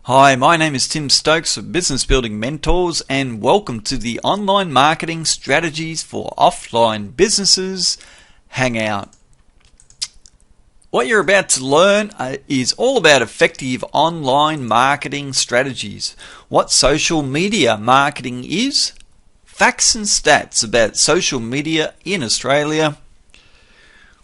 Hi, my name is Tim Stokes of Business Building Mentors, and welcome to the Online Marketing Strategies for Offline Businesses Hangout. What you're about to learn is all about effective online marketing strategies, what social media marketing is, facts and stats about social media in Australia,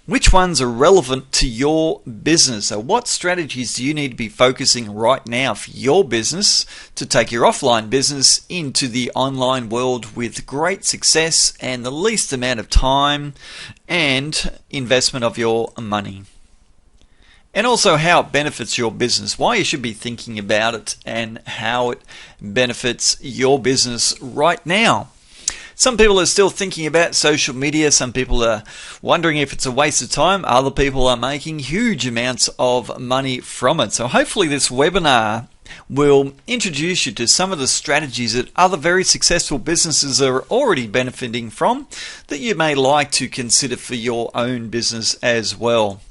which ones are relevant to your business. So what strategies do you need to be focusing right now for your business to take your offline business into the online world with great success and the least amount of time and investment of your money? And also how it benefits your business, why you should be thinking about it and how it benefits your business right now. Some people are still thinking about social media. Some people are wondering if it's a waste of time. Other people are making huge amounts of money from it. So hopefully this webinar will introduce you to some of the strategies that other very successful businesses are already benefiting from that you may like to consider for your own business as well.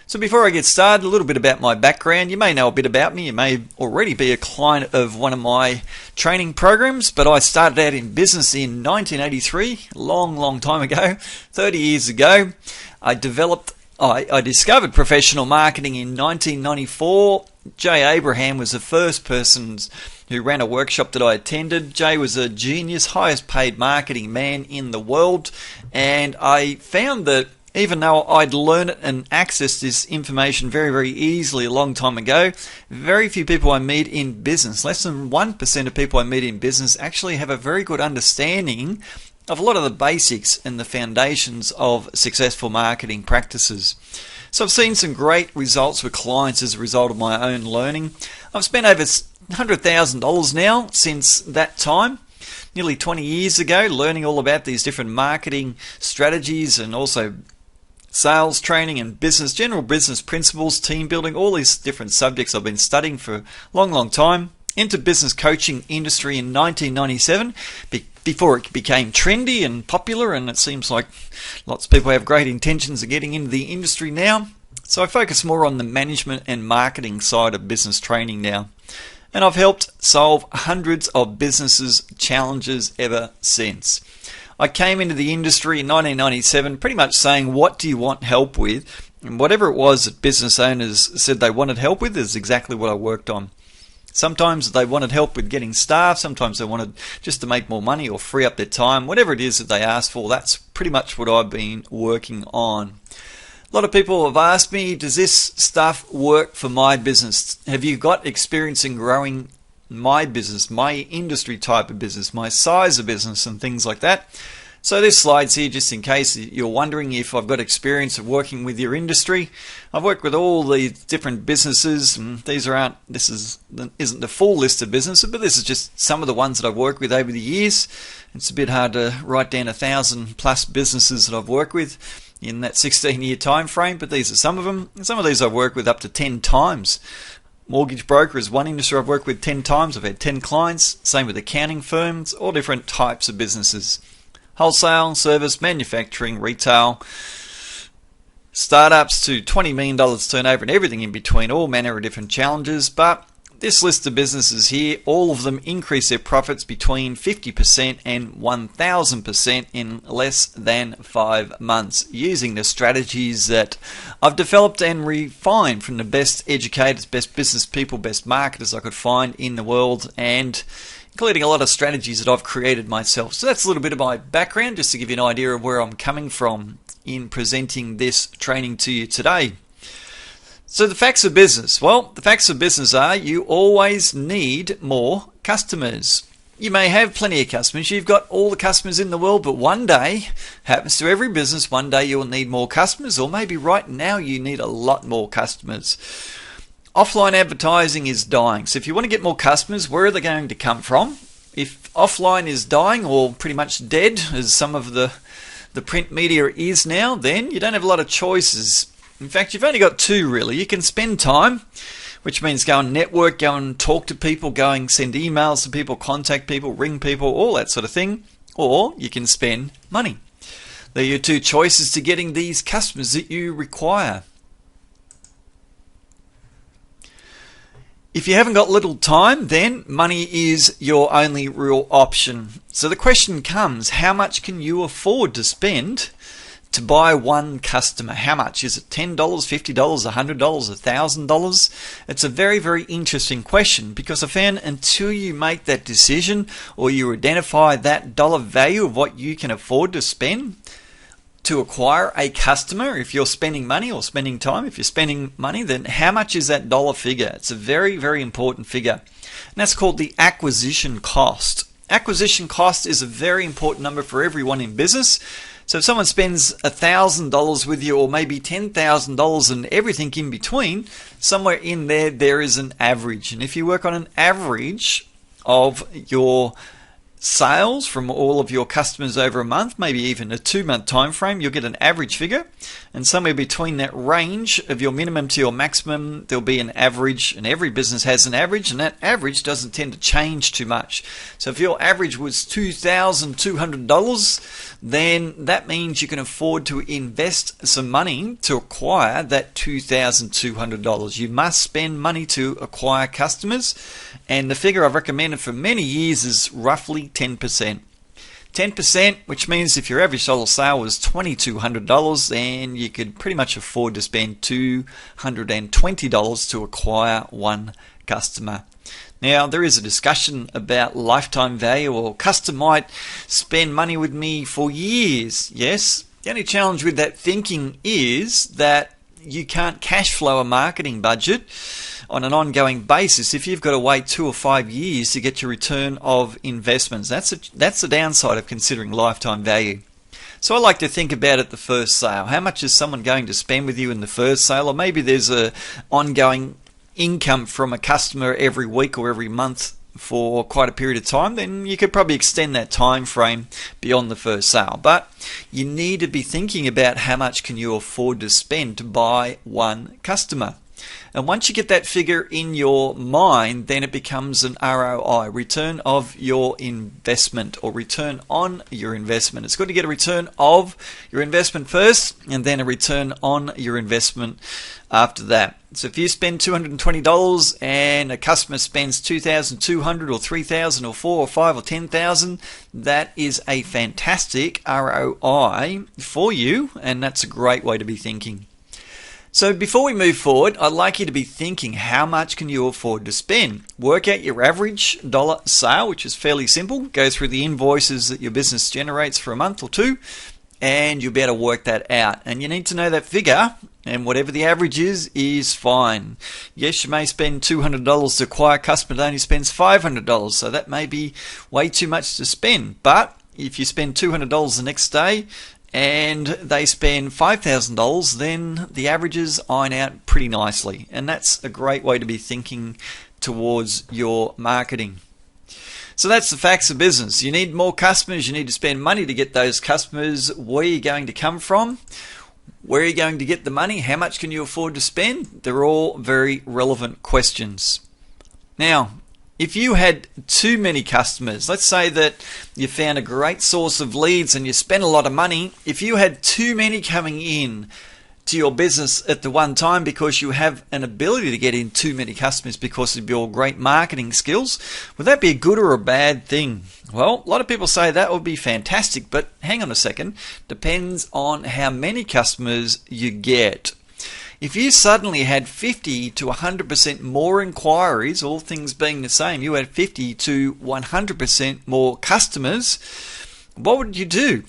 So before I get started, a little bit about my background. You may know a bit about me. You may already be a client of one of my training programs, but I started out in business in 1983, a long time ago, 30 years ago. I discovered professional marketing in 1994. Jay Abraham was the first person who ran a workshop that I attended. Jay was a genius, highest paid marketing man in the world, and I found that even though I'd learned it and accessed this information very easily a long time ago, very few people I meet in business, less than 1% of people I meet in business actually have a very good understanding of a lot of the basics and the foundations of successful marketing practices. So I've seen some great results with clients as a result of my own learning. I've spent over $100,000 now since that time, nearly 20 years ago, learning all about these different marketing strategies and also sales training and general business principles, team building, all these different subjects I've been studying for a long time. Into business coaching industry in 1997 before it became trendy and popular, and it seems like lots of people have great intentions of getting into the industry now. So I focus more on the management and marketing side of business training now. And I've helped solve hundreds of businesses' challenges ever since. I came into the industry in 1997 pretty much saying, what do you want help with? And whatever it was that business owners said they wanted help with is exactly what I worked on. Sometimes they wanted help with getting staff, sometimes they wanted just to make more money or free up their time. Whatever it is that they asked for, that's pretty much what I've been working on. A lot of people have asked me, does this stuff work for my business? Have you got experience in growing my business, my industry type of business, my size of business and things like that? So this slide's here just in case you're wondering if I've got experience of working with your industry. I've worked with all the different businesses, and this isn't the full list of businesses, but this is just some of the ones that I've worked with over the years. It's a bit hard to write down 1,000 plus businesses that I've worked with in that 16-year time frame, but these are some of them. And some of these I've worked with up to 10 times. Mortgage broker is one industry I've worked with 10 times. I've had 10 clients. Same with accounting firms, all different types of businesses. Wholesale, service, manufacturing, retail, startups to $20 million turnover and everything in between, all manner of different challenges. But this list of businesses here, all of them increase their profits between 50% and 1,000% in less than 5 months using the strategies that I've developed and refined from the best educators, best business people, best marketers I could find in the world, and including a lot of strategies that I've created myself. So that's a little bit of my background, just to give you an idea of where I'm coming from in presenting this training to you today. So the facts of business. Well, the facts of business are you always need more customers. You may have plenty of customers. You've got all the customers in the world, but one day, happens to every business, one day you'll need more customers, or maybe right now you need a lot more customers. Offline advertising is dying. So if you want to get more customers, where are they going to come from? If offline is dying or pretty much dead, as some of the print media is now, then you don't have a lot of choices. In fact, you've only got two really. You can spend time, which means go and network, go and talk to people, go and send emails to people, contact people, ring people, all that sort of thing. Or you can spend money. They're your two choices to getting these customers that you require. If you haven't got little time, then money is your only real option. So the question comes, how much can you afford to spend to buy one customer? How much? Is it $10, $50, $100, $1,000? It's a very, very interesting question, because I found until you make that decision or you identify that dollar value of what you can afford to spend to acquire a customer, if you're spending money or spending time, if you're spending money, then how much is that dollar figure? It's a very, very important figure. And that's called the acquisition cost. Acquisition cost is a very important number for everyone in business. So if someone spends $1,000 with you, or maybe $10,000 and everything in between, somewhere in there is an average. And if you work on an average of your sales from all of your customers over a month, maybe even a 2-month time frame, you'll get an average figure, and somewhere between that range of your minimum to your maximum, there'll be an average, and every business has an average, and that average doesn't tend to change too much. So if your average was $2,200, then that means you can afford to invest some money to acquire that $2,200. You must spend money to acquire customers, and the figure I've recommended for many years is roughly 10%. 10%, which means if your average dollar sale was $2,200, then you could pretty much afford to spend $220 to acquire one customer. Now, there is a discussion about lifetime value, or a customer might spend money with me for years. Yes, the only challenge with that thinking is that you can't cash flow a marketing budget on an ongoing basis if you've got to wait 2 or 5 years to get your return of investments. That's the downside of considering lifetime value. So I like to think about it the first sale. How much is someone going to spend with you in the first sale? Or maybe there's a ongoing income from a customer every week or every month for quite a period of time, then you could probably extend that time frame beyond the first sale. But you need to be thinking about how much can you afford to spend to buy one customer. And once you get that figure in your mind, then it becomes an ROI, return of your investment, or return on your investment. It's good to get a return of your investment first, and then a return on your investment after that. So if you spend $220 and a customer spends $2,200 or $3,000 or $4,000 or $5,000 or $10,000, that is a fantastic ROI for you, and that's a great way to be thinking. So before we move forward, I'd like you to be thinking, how much can you afford to spend? Work out your average dollar sale, which is fairly simple. Go through the invoices that your business generates for a month or two, and you'll be able to work that out. And you need to know that figure, and whatever the average is fine. Yes, you may spend $200 to acquire a customer that only spends $500, so that may be way too much to spend. But if you spend $200 the next day, and they spend $5,000, then the averages iron out pretty nicely. And that's a great way to be thinking towards your marketing. So that's the facts of business. You need more customers. You need to spend money to get those customers. Where are you going to come from? Where are you going to get the money? How much can you afford to spend? They're all very relevant questions. Now, if you had too many customers, let's say that you found a great source of leads and you spent a lot of money. If you had too many coming in to your business at the one time because you have an ability to get in too many customers because of your great marketing skills, would that be a good or a bad thing? Well, a lot of people say that would be fantastic, but hang on a second. Depends on how many customers you get. If you suddenly had 50 to 100% more inquiries, all things being the same, you had 50 to 100% more customers, what would you do?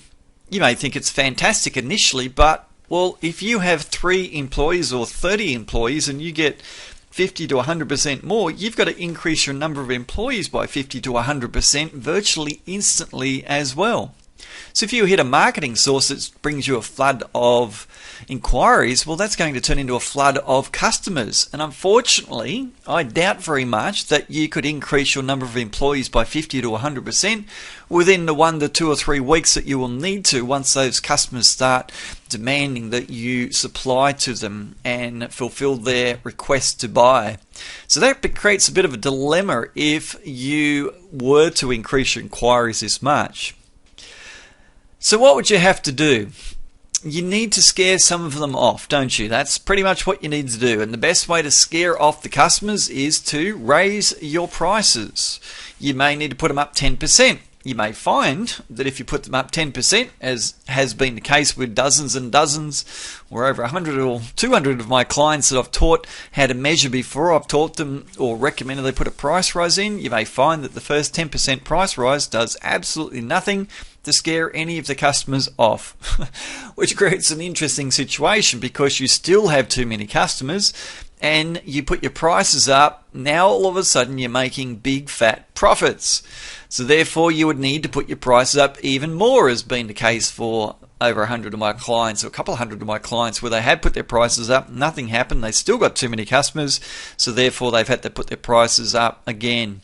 You may think it's fantastic initially, but, well, if you have 3 employees or 30 employees and you get 50 to 100% more, you've got to increase your number of employees by 50 to 100% virtually instantly as well. So if you hit a marketing source that brings you a flood of inquiries, well, that's going to turn into a flood of customers. And unfortunately, I doubt very much that you could increase your number of employees by 50 to 100% within the 1 to 2 or 3 weeks that you will need to once those customers start demanding that you supply to them and fulfill their request to buy. So that creates a bit of a dilemma if you were to increase your inquiries this much. So what would you have to do? you need to scare some of them off, don't you? That's pretty much what you need to do. And the best way to scare off the customers is to raise your prices. You may need to put them up 10%. You may find that if you put them up 10%, as has been the case with dozens and dozens, or over 100 or 200 of my clients that I've taught how to measure before, I've taught them or recommended they put a price rise in, you may find that the first 10% price rise does absolutely nothing to scare any of the customers off, which creates an interesting situation because you still have too many customers and you put your prices up. Now all of a sudden you're making big fat profits. So therefore you would need to put your prices up even more, as been the case for over 100 of my clients, or a couple of hundred of my clients, where they had put their prices up, nothing happened, they still got too many customers, so therefore they've had to put their prices up again.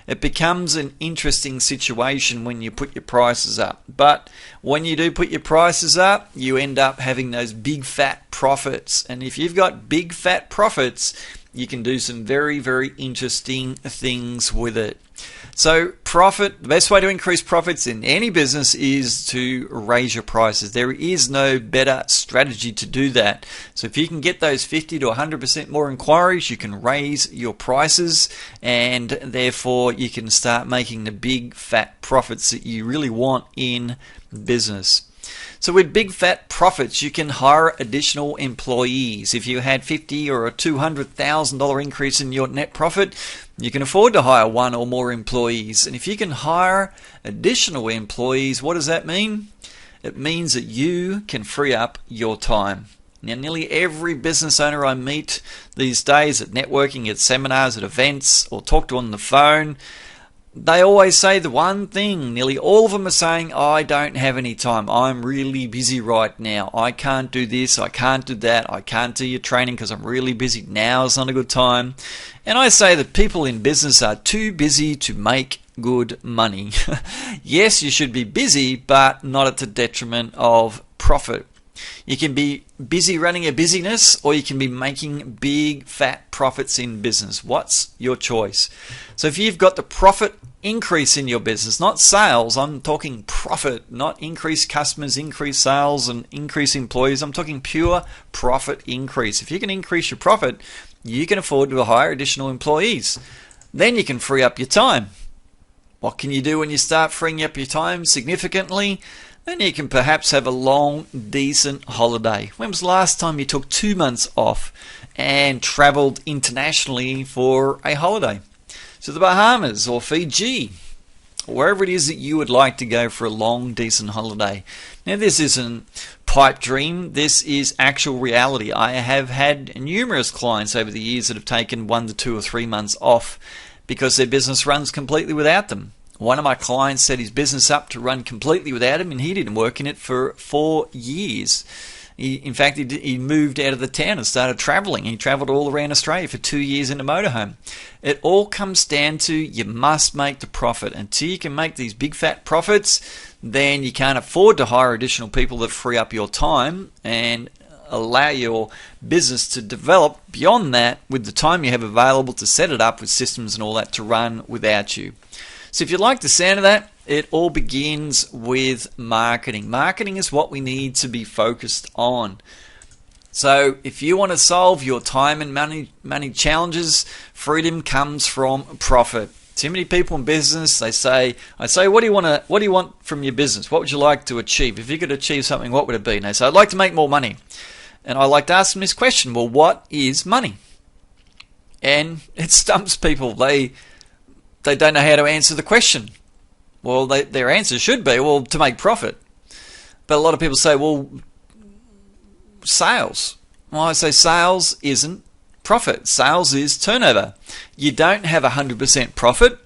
It becomes an interesting situation when you put your prices up, but when you do put your prices up, you end up having those big fat profits, and if you've got big fat profits, you can do some very, very interesting things with it. So the best way to increase profits in any business is to raise your prices. There is no better strategy to do that. So if you can get those 50 to 100% more inquiries, you can raise your prices, and therefore you can start making the big fat profits that you really want in business. So with big fat profits, you can hire additional employees. If you had $50,000 or a $200,000 increase in your net profit, you can afford to hire one or more employees. And if you can hire additional employees, what does that mean? It means that you can free up your time. Now, nearly every business owner I meet these days at networking, at seminars, at events, or talk to on the phone, they always say the one thing. Nearly all of them are saying, I don't have any time. I'm really busy right now. I can't do this. I can't do that. I can't do your training because I'm really busy. Now is not a good time. And I say that people in business are too busy to make good money. Yes, you should be busy, but not at the detriment of profit. You can be busy running a business, or you can be making big fat profits in business. What's your choice? So if you've got the profit increase in your business, not sales, I'm talking profit, not increased customers, increased sales, and increased employees. I'm talking pure profit increase. If you can increase your profit, you can afford to hire additional employees. Then you can free up your time. What can you do when you start freeing up your time significantly? Then you can perhaps have a long, decent holiday. When was the last time you took 2 months off and traveled internationally for a holiday? To the Bahamas or Fiji, or wherever it is that you would like to go for a long, decent holiday. Now, this isn't pipe dream. This is actual reality. I have had numerous clients over the years that have taken 1 to 2 or 3 months off because their business runs completely without them. One of my clients set his business up to run completely without him, and he didn't work in it for 4 years. In fact, he moved out of the town and started traveling. He traveled all around Australia for 2 years in a motorhome. It all comes down to you must make the profit. Until you can make these big fat profits, then you can't afford to hire additional people that free up your time and allow your business to develop beyond that with the time you have available to set it up with systems and all that to run without you. So if you like the sound of that, it all begins with marketing. Marketing is what we need to be focused on. So if you want to solve your time and money challenges, freedom comes from profit. Too many people in business, I say, what do you want from your business? What would you like to achieve? If you could achieve something, what would it be? And they say, I'd like to make more money. And I like to ask them this question, well, what is money? And it stumps people. They don't know how to answer the question. Well, their answer should be, well, to make profit. But a lot of people say, well, sales. Well, I say sales isn't profit. Sales is turnover. You don't have 100% profit.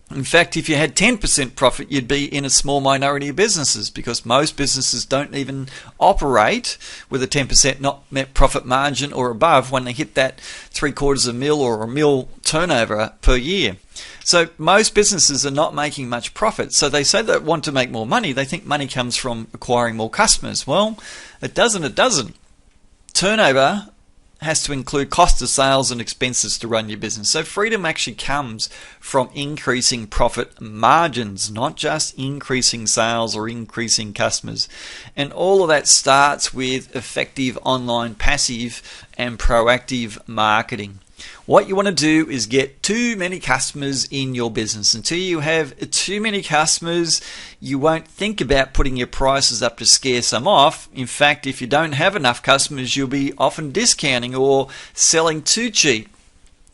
In fact, if you had 10% profit, you'd be in a small minority of businesses, because most businesses don't even operate with a 10% net profit margin or above when they hit that $750,000 or $1 million turnover per year. So most businesses are not making much profit. So they say they want to make more money. They think money comes from acquiring more customers. Well, it doesn't. Turnover has to include cost of sales and expenses to run your business. So freedom actually comes from increasing profit margins, not just increasing sales or increasing customers. And all of that starts with effective online passive and proactive marketing. What you want to do is get too many customers in your business. Until you have too many customers, you won't think about putting your prices up to scare some off. In fact, if you don't have enough customers, you'll be often discounting or selling too cheap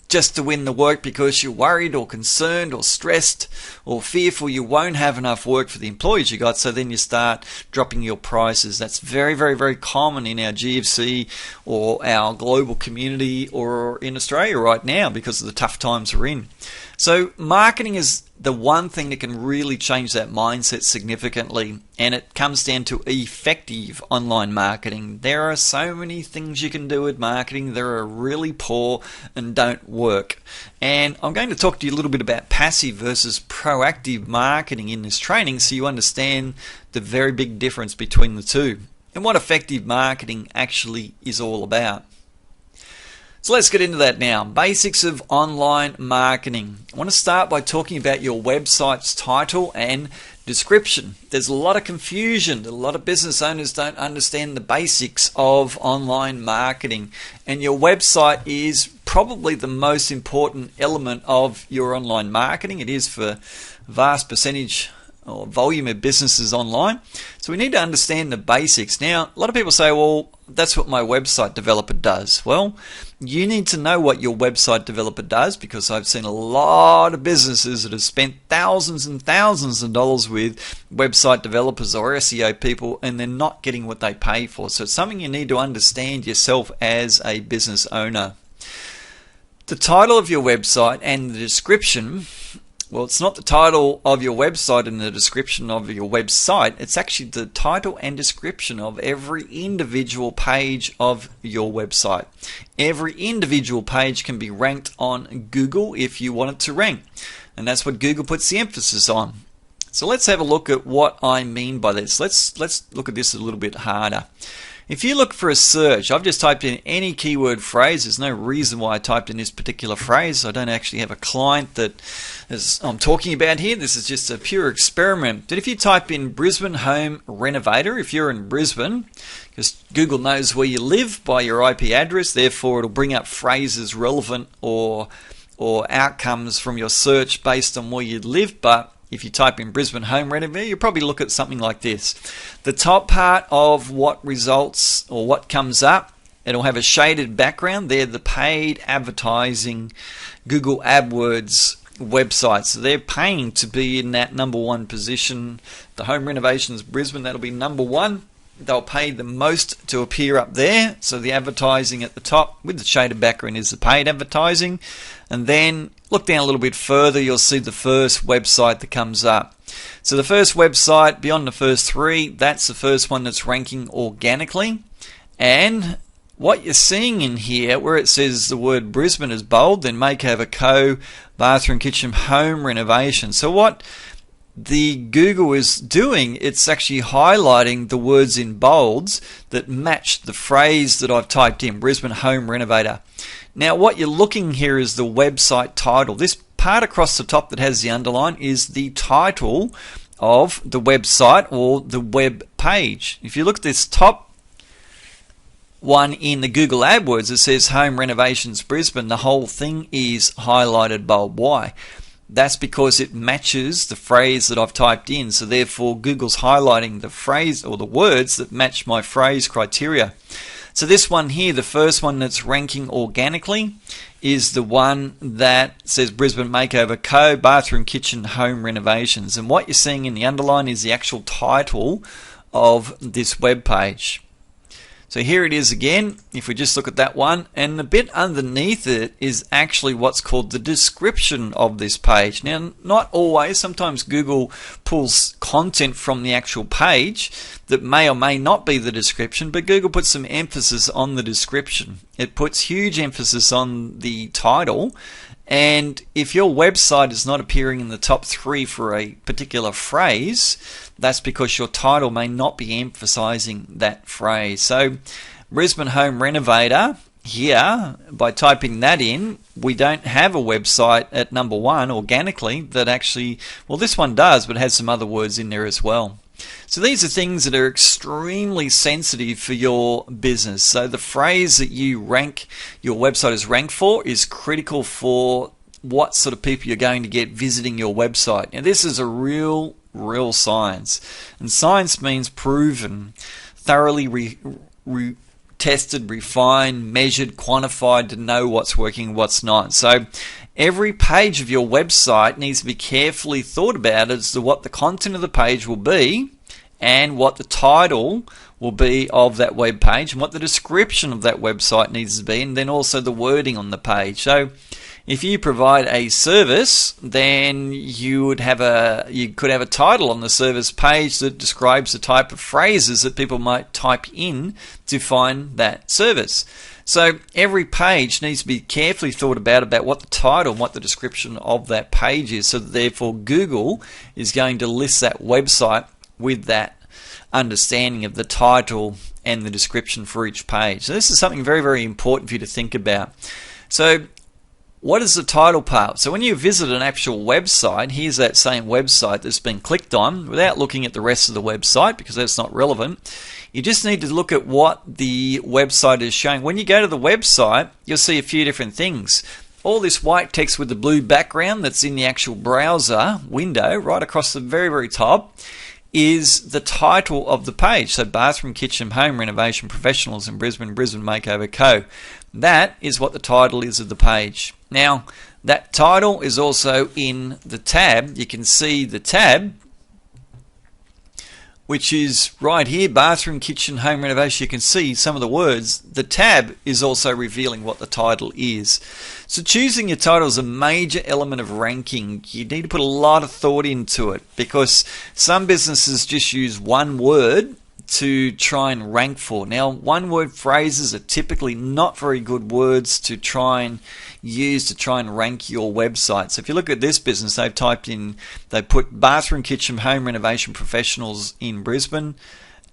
just to win the work because you're worried or concerned or stressed or fearful you won't have enough work for the employees you got, so then you start dropping your prices. That's very, very, very common in our GFC or our global community or in Australia right now because of the tough times we're in. So marketing is the one thing that can really change that mindset significantly, and it comes down to effective online marketing. There are so many things you can do with marketing that are really poor and don't work. And I'm going to talk to you a little bit about passive versus proactive marketing in this training so you understand the very big difference between the two and what effective marketing actually is all about. So let's get into that now. Basics of online marketing. I want to start by talking about your website's title and description. There's a lot of confusion. A lot of business owners don't understand the basics of online marketing. And your website is probably the most important element of your online marketing. It is for a vast percentage or volume of businesses online. So we need to understand the basics. Now, a lot of people say, well, that's what my website developer does. Well, you need to know what your website developer does, because I've seen a lot of businesses that have spent thousands and thousands of dollars with website developers or SEO people, and they're not getting what they pay for. So it's something you need to understand yourself as a business owner. The title of your website and the description, well, it's not the title of your website and the description of your website. It's actually the title and description of every individual page of your website. Every individual page can be ranked on Google if you want it to rank. And that's what Google puts the emphasis on. So let's have a look at what I mean by this. Let's look at this a little bit harder. If you look for a search, I've just typed in any keyword phrase. There's no reason why I typed in this particular phrase. I don't actually have a client that I'm talking about here. This is just a pure experiment. But if you type in Brisbane home renovator, if you're in Brisbane, because Google knows where you live by your IP address, therefore it'll bring up phrases relevant or outcomes from your search based on where you live. But if you type in Brisbane home renovator, you'll probably look at something like this. The top part of what results or what comes up, it'll have a shaded background. They're the paid advertising Google AdWords websites. So they're paying to be in that number one position. The home renovations Brisbane, that'll be number one. They'll pay the most to appear up there. So the advertising at the top with the shaded background is the paid advertising. And then look down a little bit further, you'll see the first website that comes up. So the first website, beyond the first three, that's the first one that's ranking organically. And what you're seeing in here, where it says the word Brisbane is bold, then Makeover Co, bathroom, kitchen, home renovation. So what the Google is doing, it's actually highlighting the words in bolds that match the phrase that I've typed in, Brisbane home renovator. Now what you're looking here is the website title. This part across the top that has the underline is the title of the website or the web page. If you look at this top one in the Google AdWords, it says Home Renovations Brisbane. The whole thing is highlighted bold. Why? That's because it matches the phrase that I've typed in. So therefore Google's highlighting the phrase or the words that match my phrase criteria. So this one here, the first one that's ranking organically, is the one that says Brisbane Makeover Co, bathroom, kitchen, home renovations. And what you're seeing in the underline is the actual title of this web page. So here it is again, if we just look at that one, and the bit underneath it is actually what's called the description of this page. Now, not always, sometimes Google pulls content from the actual page that may or may not be the description, but Google puts some emphasis on the description. It puts huge emphasis on the title, and if your website is not appearing in the top three for a particular phrase, that's because your title may not be emphasizing that phrase. So Brisbane home renovator here, by typing that in, we don't have a website at number one organically that actually, well, this one does, but has some other words in there as well. So these are things that are extremely sensitive for your business. So the phrase that you rank your website is ranked for is critical for what sort of people you're going to get visiting your website. And this is a real science. And science means proven, thoroughly tested, refined, measured, quantified to know what's working and what's not. So every page of your website needs to be carefully thought about as to what the content of the page will be and what the title will be of that web page and what the description of that website needs to be, and then also the wording on the page. So if you provide a service, then you could have a title on the service page that describes the type of phrases that people might type in to find that service. So every page needs to be carefully thought about what the title and what the description of that page is, so that therefore Google is going to list that website with that understanding of the title and the description for each page. So this is something very important for you to think about. So what is the title part? So when you visit an actual website, here's that same website that's been clicked on, without looking at the rest of the website because that's not relevant. You just need to look at what the website is showing. When you go to the website, you'll see a few different things. All this white text with the blue background that's in the actual browser window right across the very top is the title of the page. So Bathroom, Kitchen, Home Renovation Professionals in Brisbane Makeover Co. That is what the title is of the page. Now, that title is also in the tab. You can see the tab, which is right here, Bathroom, Kitchen, Home Renovation. You can see some of the words. The tab is also revealing what the title is. So choosing your title is a major element of ranking. You need to put a lot of thought into it, because some businesses just use one word to try and rank for. Now, one word phrases are typically not very good words to try and use to try and rank your website. So if you look at this business, they put Bathroom, Kitchen, Home Renovation Professionals in Brisbane,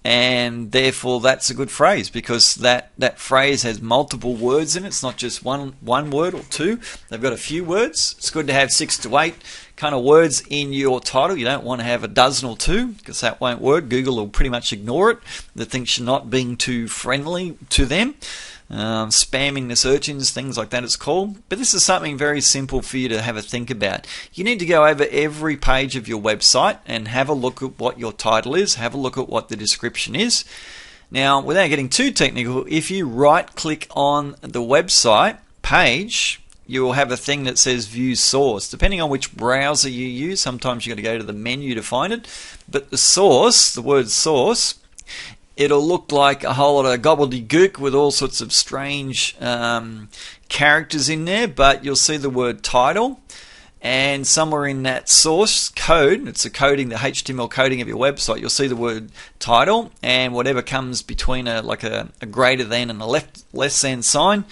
and therefore that's a good phrase, because that phrase has multiple words in it. It's not just one word or two. They've got a few words. It's good to have 6 to 8 kind of words in your title. You don't want to have a dozen or two, because that won't work. Google will pretty much ignore it. They think you're not being too friendly to them. Spamming the search engines, things like that it's called. But this is something very simple for you to have a think about. You need to go over every page of your website and have a look at what your title is, have a look at what the description is. Now, without getting too technical, if you right click on the website page, you will have a thing that says View Source. Depending on which browser you use, sometimes you've got to go to the menu to find it. But the source, the word source, it'll look like a whole lot of gobbledygook with all sorts of strange characters in there, but you'll see the word title, and somewhere in that source code, it's the coding, the HTML coding of your website, you'll see the word title, and whatever comes between a greater than and a less than sign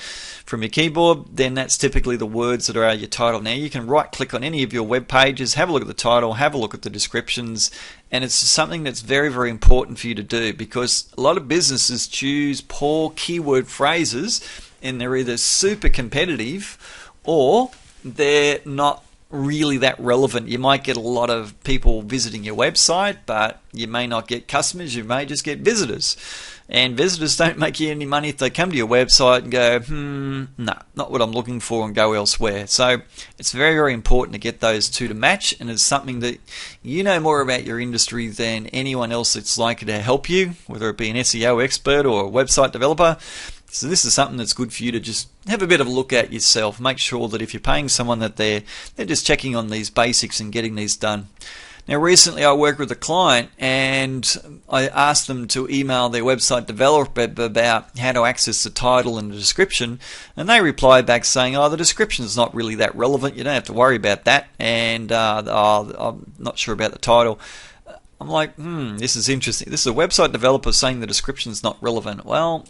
from your keyboard, then that's typically the words that are your title. Now you can right click on any of your web pages, have a look at the title, have a look at the descriptions, and it's something that's very important for you to do, because a lot of businesses choose poor keyword phrases and they're either super competitive or they're not really that relevant. You might get a lot of people visiting your website, but you may not get customers, you may just get visitors. And visitors don't make you any money if they come to your website and go, no, not what I'm looking for, and go elsewhere. So it's very important to get those two to match, and it's something that you know more about your industry than anyone else that's likely to help you, whether it be an SEO expert or a website developer. So this is something that's good for you to just have a bit of a look at yourself. Make sure that if you're paying someone that they're just checking on these basics and getting these done. Now recently I worked with a client and I asked them to email their website developer about how to access the title and the description, and they replied back saying, the description is not really that relevant, you don't have to worry about that, and I'm not sure about the title. I'm like, this is interesting. This is a website developer saying the description is not relevant. Well,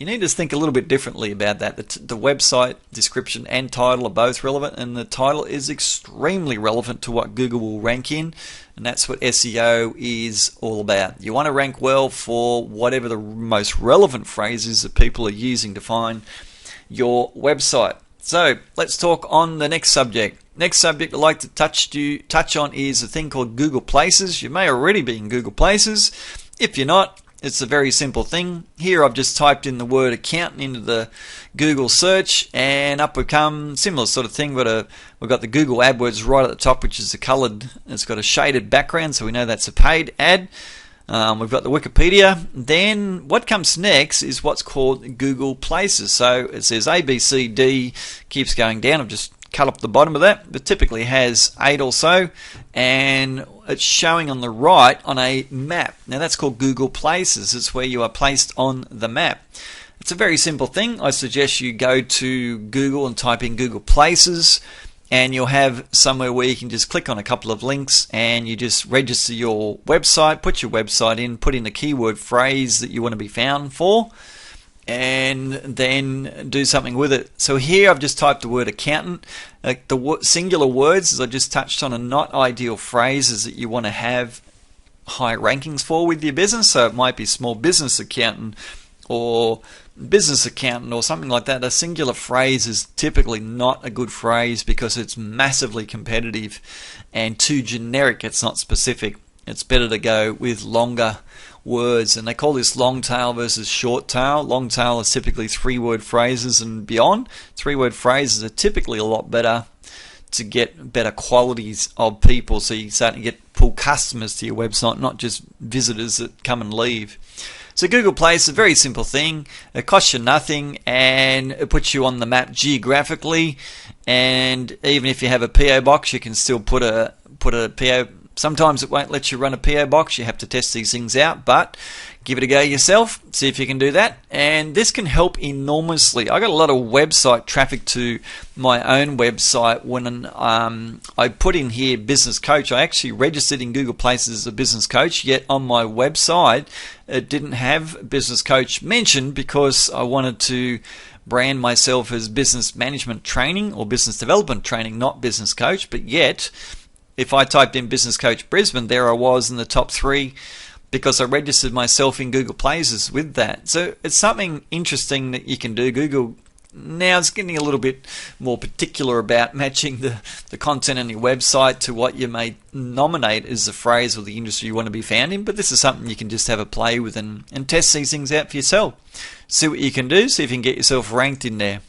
you need to think a little bit differently about that. The website description and title are both relevant, and the title is extremely relevant to what Google will rank in, and that's what SEO is all about. You want to rank well for whatever the most relevant phrase is that people are using to find your website. So let's talk on the next subject. Next subject I'd like to touch on is a thing called Google Places. You may already be in Google Places. If you're not, it's a very simple thing. Here I've just typed in the word accountant into the Google search, and up we come. Similar sort of thing, but we've got the Google AdWords right at the top, which is it's got a shaded background, so we know that's a paid ad. We've got the Wikipedia. Then what comes next is what's called Google Places. So it says A, B, C, D, keeps going down. I've just cut up the bottom of that, but typically has 8 or so, and it's showing on the right on a map. Now that's called Google Places. It's where you are placed on the map. It's a very simple thing. I suggest you go to Google and type in Google Places, and you'll have somewhere where you can just click on a couple of links and you just register your website, put your website in, put in the keyword phrase that you want to be found for, and then do something with it. So here I've just typed the word accountant. The singular words, as I just touched on, are not ideal phrases that you want to have high rankings for with your business. So it might be small business accountant or business accountant or something like that. A singular phrase is typically not a good phrase because it's massively competitive and too generic. It's not specific. It's better to go with longer words, and they call this long tail versus short tail. Long tail is typically 3-word phrases and beyond. 3-word phrases are typically a lot better to get better qualities of people, so you start to pull customers to your website, not just visitors that come and leave. So Google Places is a very simple thing. It costs you nothing, and it puts you on the map geographically. And even if you have a PO box, you can still put a PO. Sometimes it won't let you run a PO box. You have to test these things out, but give it a go yourself. See if you can do that. And this can help enormously. I got a lot of website traffic to my own website when I put in here business coach. I actually registered in Google Places as a business coach, yet on my website it didn't have business coach mentioned because I wanted to brand myself as business management training or business development training, not business coach. But yet, if I typed in Business Coach Brisbane, there I was in the top 3 because I registered myself in Google Places with that. So it's something interesting that you can do. Google now is getting a little bit more particular about matching the content on your website to what you may nominate as the phrase or the industry you want to be found in. But this is something you can just have a play with and test these things out for yourself. See what you can do, see if you can get yourself ranked in there.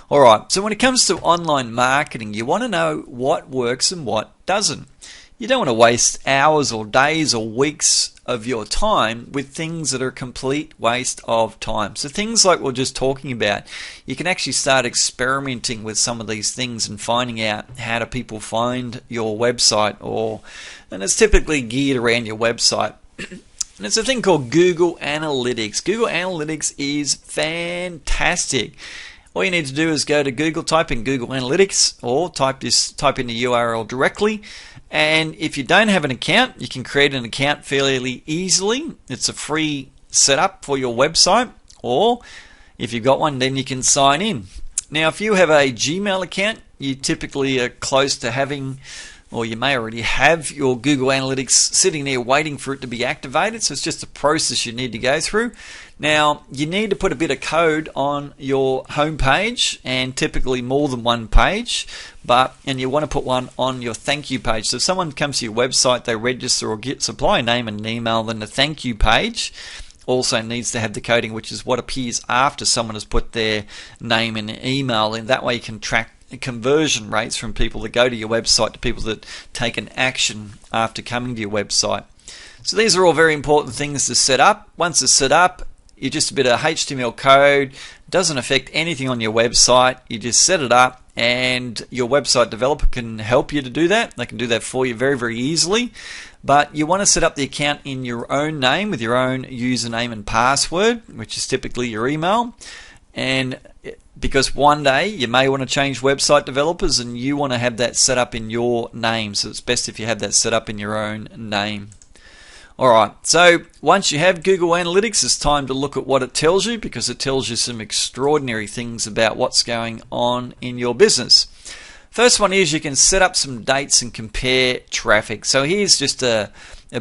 Alright, so when it comes to online marketing, you want to know what works and what doesn't. You don't want to waste hours or days or weeks of your time with things that are a complete waste of time. So things like we're just talking about, you can actually start experimenting with some of these things and finding out how do people find your website, and it's typically geared around your website. And it's a thing called Google Analytics. Google Analytics is fantastic. All you need to do is go to Google, type in Google Analytics, or type in the URL directly. And if you don't have an account, you can create an account fairly easily. It's a free setup for your website, or if you've got one, then you can sign in. Now, if you have a Gmail account, you typically are close to having, or you may already have your Google Analytics sitting there waiting for it to be activated. So it's just a process you need to go through. Now, you need to put a bit of code on your home page, and typically more than one page, and you want to put one on your thank you page. So if someone comes to your website, they register or supply a name and an email, then the thank you page also needs to have the coding, which is what appears after someone has put their name and email in. That way you can track conversion rates from people that go to your website to people that take an action after coming to your website. So these are all very important things to set up. Once it's set up, you just a bit of HTML code, doesn't affect anything on your website. You just set it up, and your website developer can help you to do that. They can do that for you very, very easily. But you want to set up the account in your own name with your own username and password, which is typically your email. And because one day you may want to change website developers and you want to have that set up in your name. So it's best if you have that set up in your own name. Alright, so once you have Google Analytics, it's time to look at what it tells you, because it tells you some extraordinary things about what's going on in your business. First one is you can set up some dates and compare traffic. So here's just a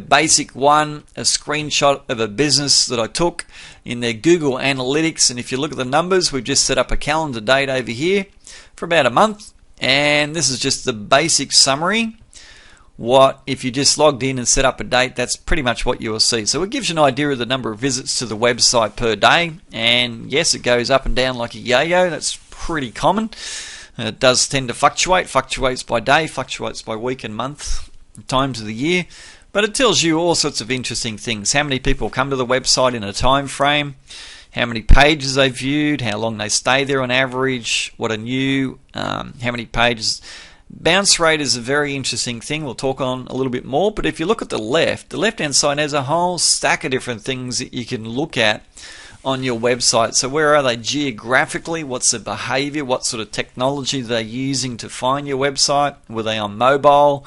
basic one, a screenshot of a business that I took in their Google Analytics, and if you look at the numbers, we've just set up a calendar date over here for about a month, and this is just the basic summary. What if you just logged in and set up a date, that's pretty much what you will see. So it gives you an idea of the number of visits to the website per day, and yes, it goes up and down like a yo-yo. That's pretty common. It does tend to fluctuates by day, fluctuates by week and month, times of the year, but it tells you all sorts of interesting things. How many people come to the website in a time frame, how many pages they viewed, how long they stay there on average, what are new, how many pages. Bounce rate is a very interesting thing we'll talk on a little bit more, but if you look at the left-hand side has a whole stack of different things that you can look at on your website. So where are they geographically? What's the behavior? What sort of technology they're using to find your website? Were they on mobile?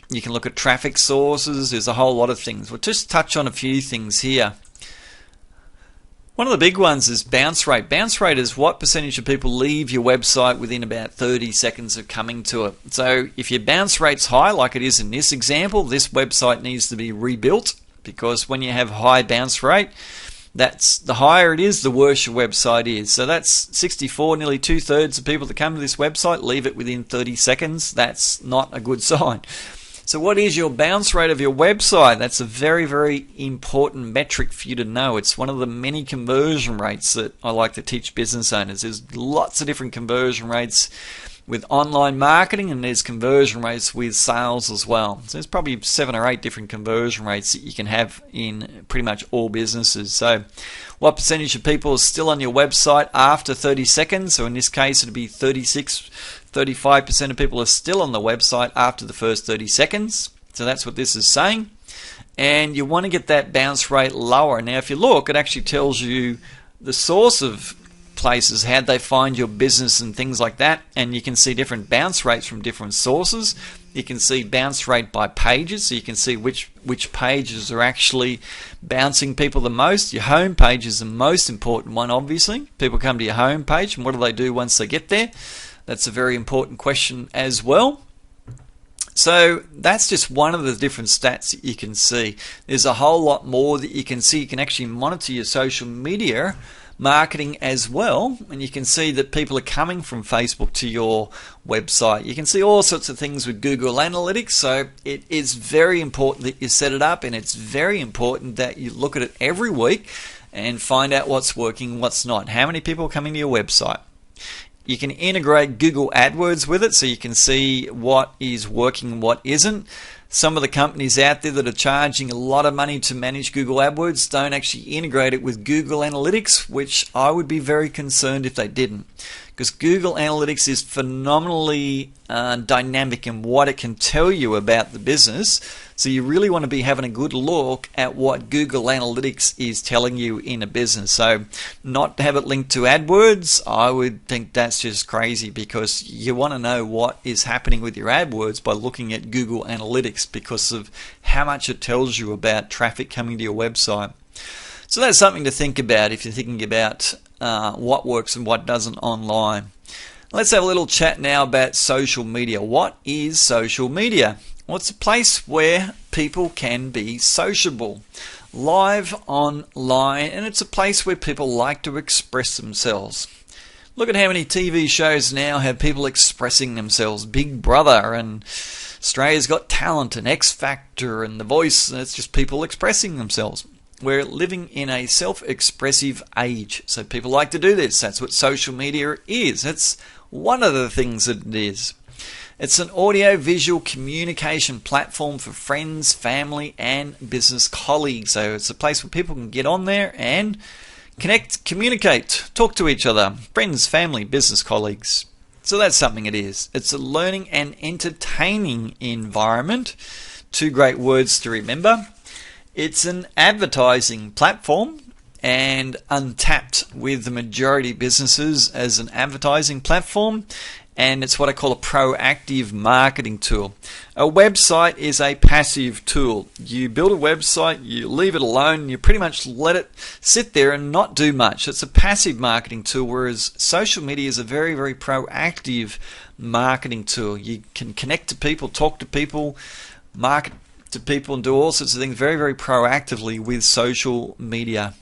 You can look at traffic sources. There's a whole lot of things. We'll just touch on a few things here. One of the big ones is bounce rate. Bounce rate is what percentage of people leave your website within about 30 seconds of coming to it. So if your bounce rate's high, like it is in this example, this website needs to be rebuilt, because when you have high bounce rate, that's the higher it is, the worse your website is. So that's 64, nearly 2/3 of people that come to this website leave it within 30 seconds. That's not a good sign. So what is your bounce rate of your website? That's a very, very important metric for you to know. It's one of the many conversion rates that I like to teach business owners. There's lots of different conversion rates with online marketing, and there's conversion rates with sales as well. So there's probably 7 or 8 different conversion rates that you can have in pretty much all businesses. So what percentage of people are still on your website after 30 seconds? So in this case, it'd be 35% of people are still on the website after the first 30 seconds. So that's what this is saying. And you want to get that bounce rate lower. Now, if you look, it actually tells you the source of places, how they find your business and things like that, and you can see different bounce rates from different sources. You can see bounce rate by pages, so you can see which pages are actually bouncing people the most. Your home page is the most important one, obviously. People come to your home page, and what do they do once they get there? That's a very important question as well. So that's just one of the different stats that you can see. There's a whole lot more that you can see. You can actually monitor your social media marketing as well, and you can see that people are coming from Facebook to your website. You can see all sorts of things with Google Analytics, so it is very important that you set it up, and it's very important that you look at it every week and find out what's working, what's not. How many people are coming to your website? You can integrate Google AdWords with it, so you can see what is working and what isn't. Some of the companies out there that are charging a lot of money to manage Google AdWords don't actually integrate it with Google Analytics, which I would be very concerned if they didn't, because Google Analytics is phenomenally dynamic in what it can tell you about the business. So you really want to be having a good look at what Google Analytics is telling you in a business. So not to have it linked to AdWords, I would think that's just crazy, because you want to know what is happening with your AdWords by looking at Google Analytics, because of how much it tells you about traffic coming to your website. So that's something to think about if you're thinking about what works and what doesn't online. Let's have a little chat now about social media. What is social media? Well, it's a place where people can be sociable, live online, and it's a place where people like to express themselves. Look at how many TV shows now have people expressing themselves. Big Brother and Australia's Got Talent and X Factor and The Voice, and it's just people expressing themselves. We're living in a self-expressive age, so people like to do this. That's what social media is. It's one of the things that it is. It's an audio-visual communication platform for friends, family, and business colleagues. So it's a place where people can get on there and connect, communicate, talk to each other, friends, family, business colleagues. So that's something it is. It's a learning and entertaining environment. 2 great words to remember. It's an advertising platform, and untapped with the majority of businesses as an advertising platform. and it's what I call a proactive marketing tool. A website is a passive tool. You build a website, you leave it alone, you pretty much let it sit there and not do much. It's a passive marketing tool, whereas social media is a very, very proactive marketing tool. You can connect to people, talk to people, market to people, and do all sorts of things very, very proactively with social media.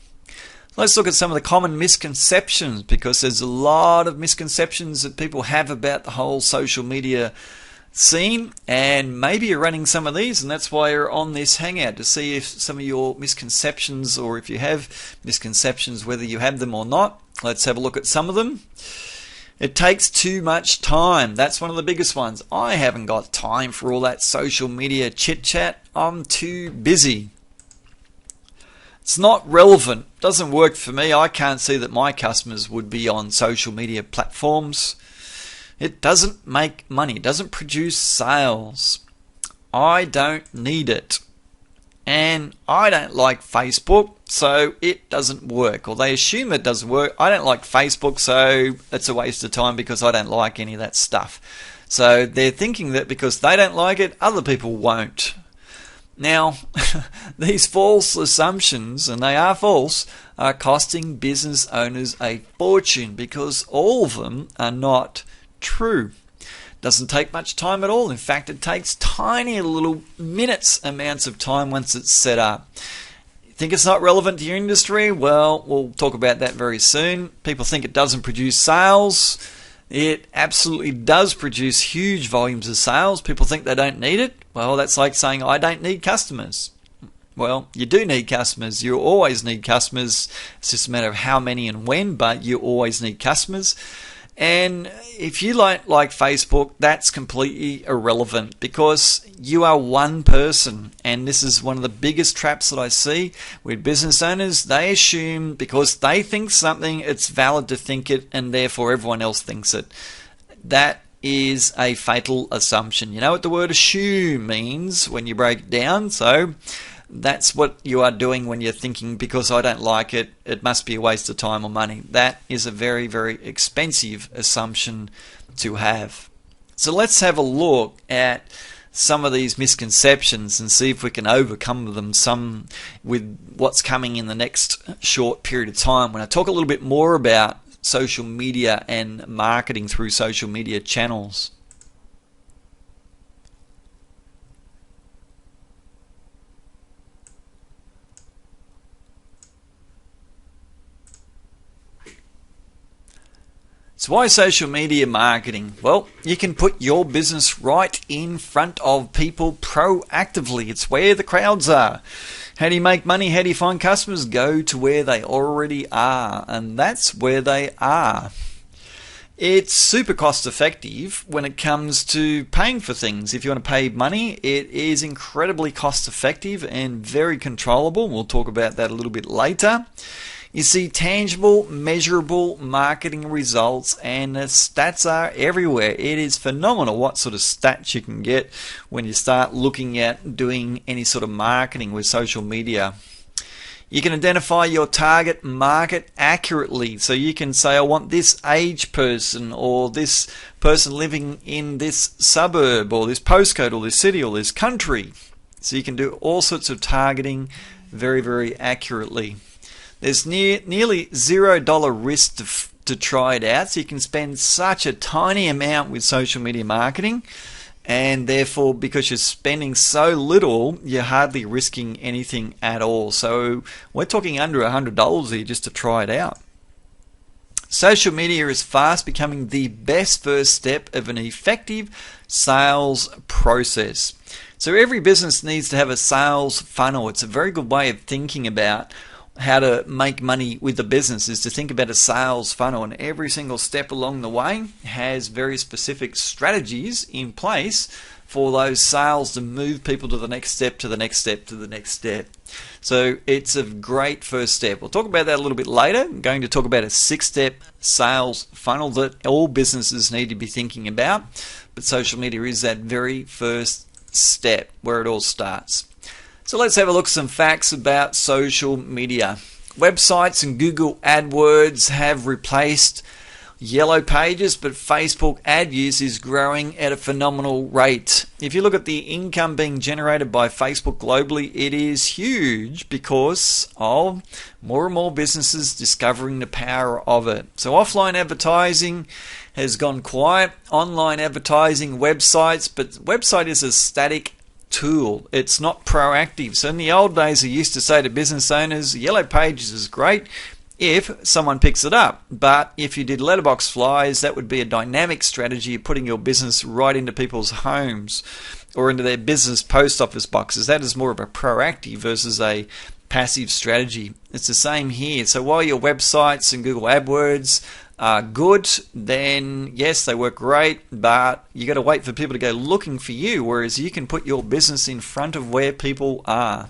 Let's look at some of the common misconceptions, because there's a lot of misconceptions that people have about the whole social media scene, and maybe you're running some of these, and that's why you're on this hangout, to see if some of your misconceptions, or if you have misconceptions, whether you have them or not. Let's have a look at some of them. It takes too much time. That's one of the biggest ones. I haven't got time for all that social media chit chat. I'm too busy. It's not relevant. Doesn't work for me. I can't see that my customers would be on social media platforms. It doesn't make money. It doesn't produce sales. I don't need it. And I don't like Facebook, so it doesn't work. Or they assume it doesn't work. I don't like Facebook, so it's a waste of time because I don't like any of that stuff. So they're thinking that because they don't like it, other people won't. Now, these false assumptions, and they are false, are costing business owners a fortune, because all of them are not true. Doesn't take much time at all. In fact, it takes tiny little minutes amounts of time once it's set up. Think it's not relevant to your industry? Well, we'll talk about that very soon. People think it doesn't produce sales. It absolutely does produce huge volumes of sales. People think they don't need it. Well, that's like saying, I don't need customers. Well, you do need customers. You always need customers. It's just a matter of how many and when, but you always need customers. And if you like Facebook, that's completely irrelevant, because you are one person. And this is one of the biggest traps that I see with business owners. They assume because they think something, it's valid to think it, and therefore everyone else thinks it. That is a fatal assumption. You know what the word assume means when you break it down? So that's what you are doing when you're thinking, because I don't like it, it must be a waste of time or money. That is a very, very expensive assumption to have. So let's have a look at some of these misconceptions and see if we can overcome them some with what's coming in the next short period of time, when I talk a little bit more about social media and marketing through social media channels. So why social media marketing? Well, you can put your business right in front of people proactively. It's where the crowds are. How do you make money? How do you find customers? Go to where they already are, and that's where they are. It's super cost effective when it comes to paying for things. If you want to pay money, it is incredibly cost effective and very controllable. We'll talk about that a little bit later. You see tangible, measurable marketing results, and the stats are everywhere. It is phenomenal what sort of stats you can get when you start looking at doing any sort of marketing with social media. You can identify your target market accurately. So you can say, I want this age person, or this person living in this suburb, or this postcode, or this city, or this country. So you can do all sorts of targeting very, very accurately. There's nearly $0 risk to try it out, so you can spend such a tiny amount with social media marketing, and therefore because you're spending so little, you're hardly risking anything at all. So we're talking under $100 here just to try it out. Social media is fast becoming the best first step of an effective sales process. So every business needs to have a sales funnel. It's a very good way of thinking about how to make money with the business, is to think about a sales funnel, and every single step along the way has very specific strategies in place for those sales to move people to the next step, to the next step, to the next step. So it's a great first step. We'll talk about that a little bit later. I'm going to talk about a 6-step sales funnel that all businesses need to be thinking about, but social media is that very first step where it all starts. So let's have a look at some facts about social media. Websites and Google AdWords have replaced Yellow Pages, but Facebook ad use is growing at a phenomenal rate. If you look at the income being generated by Facebook globally, it is huge because of more and more businesses discovering the power of it. So offline advertising has gone quiet. Online advertising, websites, but website is a static tool. It's not proactive. So in the old days, I used to say to business owners, Yellow Pages is great if someone picks it up. But if you did letterbox flyers, that would be a dynamic strategy of putting your business right into people's homes or into their business post office boxes. That is more of a proactive versus a passive strategy. It's the same here. So while your websites and Google AdWords are good, then yes, they work great, but you got to wait for people to go looking for you, whereas you can put your business in front of where people are.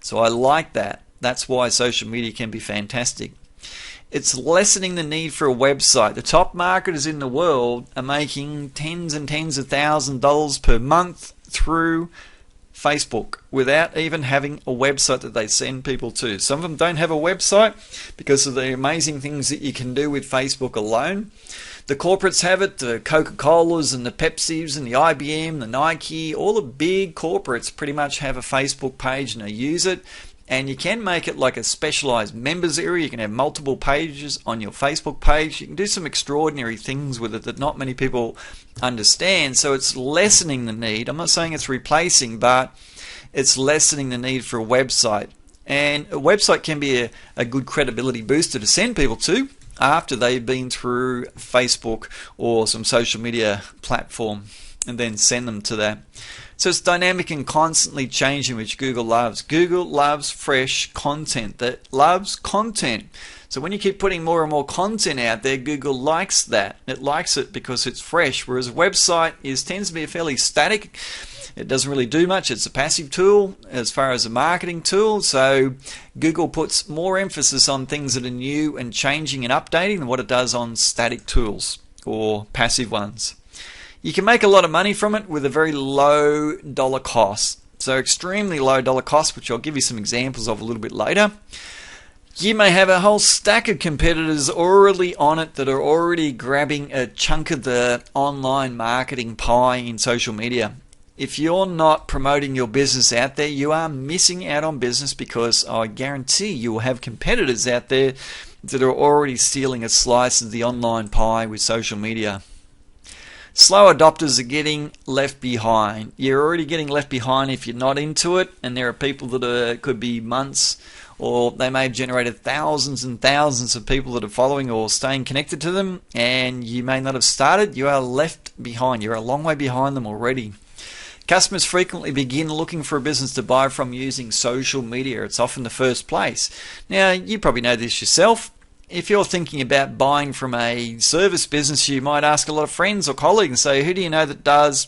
So I like that. That's why social media can be fantastic. It's lessening the need for a website. The top marketers in the world are making tens and tens of thousands of dollars per month through Facebook without even having a website that they send people to. Some of them don't have a website because of the amazing things that you can do with Facebook alone. The corporates have it, the Coca-Colas and the Pepsis and the IBM, the Nike, all the big corporates pretty much have a Facebook page and they use it. And you can make it like a specialized members area. You can have multiple pages on your Facebook page. You can do some extraordinary things with it that not many people understand. So it's lessening the need. I'm not saying it's replacing, but it's lessening the need for a website. And a website can be a good credibility booster to send people to after they've been through Facebook or some social media platform, and then send them to that. So it's dynamic and constantly changing, which Google loves. Google loves fresh content. That loves content. So when you keep putting more and more content out there, Google likes that. It likes it because it's fresh, whereas a website tends to be a fairly static. It doesn't really do much. It's a passive tool as far as a marketing tool. So Google puts more emphasis on things that are new and changing and updating than what it does on static tools or passive ones. You can make a lot of money from it with a very low dollar cost. So extremely low dollar cost, which I'll give you some examples of a little bit later. You may have a whole stack of competitors already on it that are already grabbing a chunk of the online marketing pie in social media. If you're not promoting your business out there, you are missing out on business, because I guarantee you will have competitors out there that are already stealing a slice of the online pie with social media. Slow adopters are getting left behind. You're already getting left behind if you're not into it, and there are people that could be months, or they may have generated thousands and thousands of people that are following or staying connected to them, and you may not have started. You are left behind. You're a long way behind them already. Customers frequently begin looking for a business to buy from using social media. It's often the first place. Now, you probably know this yourself. If you're thinking about buying from a service business, you might ask a lot of friends or colleagues and say, who do you know that does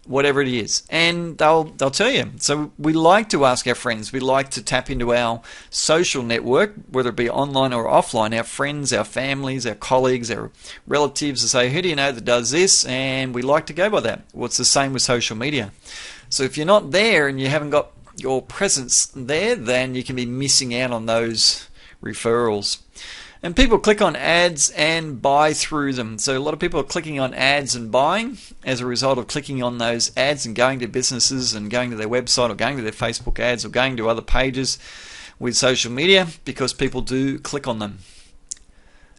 whatever it is? And they'll tell you. So we like to ask our friends. We like to tap into our social network, whether it be online or offline, our friends, our families, our colleagues, our relatives, and say, who do you know that does this? And we like to go by that. Well, it's the same with social media. So if you're not there and you haven't got your presence there, then you can be missing out on those referrals. And people click on ads and buy through them. So a lot of people are clicking on ads and buying as a result of clicking on those ads and going to businesses and going to their website or going to their Facebook ads or going to other pages with social media, because people do click on them.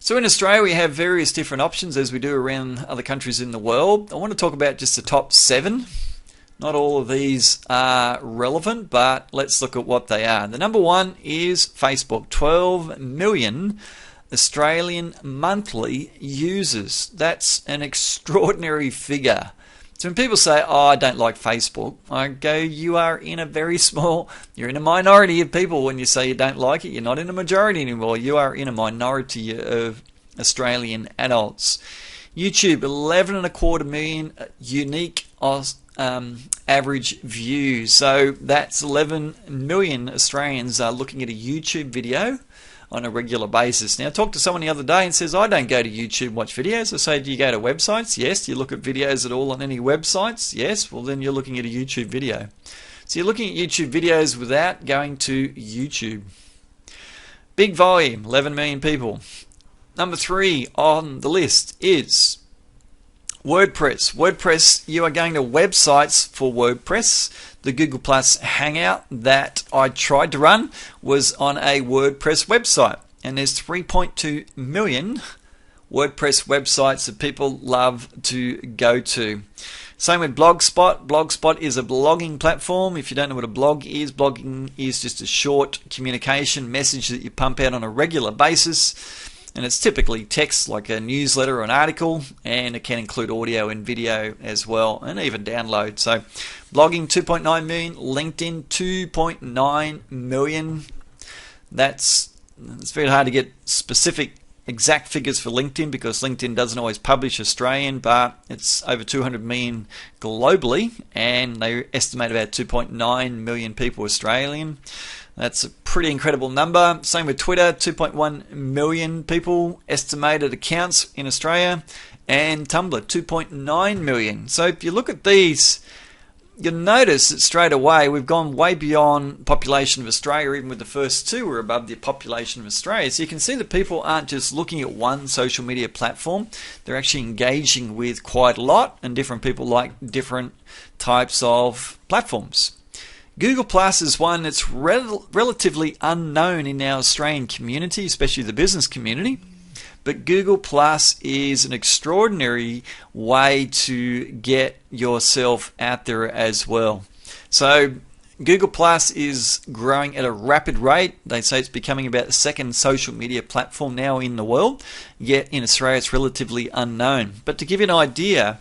So in Australia, we have various different options as we do around other countries in the world. I want to talk about just the top 7. Not all of these are relevant, but let's look at what they are. The number 1 is Facebook. 12 million Australian monthly users. That's an extraordinary figure. So when people say, oh, I don't like Facebook, I go, you are in a very small, you're in a minority of people when you say you don't like it. You're not in a majority anymore. You are in a minority of Australian adults. YouTube, 11.25 million unique average views. So that's 11 million Australians are looking at a YouTube video on a regular basis. Now, I talked to someone the other day and says, I don't go to YouTube and watch videos. I say, do you go to websites? Yes. Do you look at videos at all on any websites? Yes. Well, then you're looking at a YouTube video. So you're looking at YouTube videos without going to YouTube. Big volume, 11 million people. Number 3 on the list is WordPress. WordPress, you are going to websites for WordPress. The Google Plus Hangout that I tried to run was on a WordPress website, and there's 3.2 million WordPress websites that people love to go to. Same with Blogspot. Blogspot is a blogging platform. If you don't know what a blog is, blogging is just a short communication message that you pump out on a regular basis. And it's typically text like a newsletter or an article, and it can include audio and video as well, and even download. So blogging 2.9 million, LinkedIn 2.9 million. It's very hard to get specific exact figures for LinkedIn because LinkedIn doesn't always publish Australian, but it's over 200 million globally, and they estimate about 2.9 million people Australian. That's a pretty incredible number. Same with Twitter, 2.1 million people estimated accounts in Australia, and Tumblr, 2.9 million. So if you look at these, you'll notice that straight away we've gone way beyond population of Australia. Even with the first two, we're above the population of Australia. So you can see that people aren't just looking at one social media platform. They're actually engaging with quite a lot, and different people like different types of platforms. Google Plus is one that's relatively unknown in our Australian community, especially the business community. But Google Plus is an extraordinary way to get yourself out there as well. So Google Plus is growing at a rapid rate. They say it's becoming about the second social media platform now in the world, yet in Australia it's relatively unknown. But to give you an idea,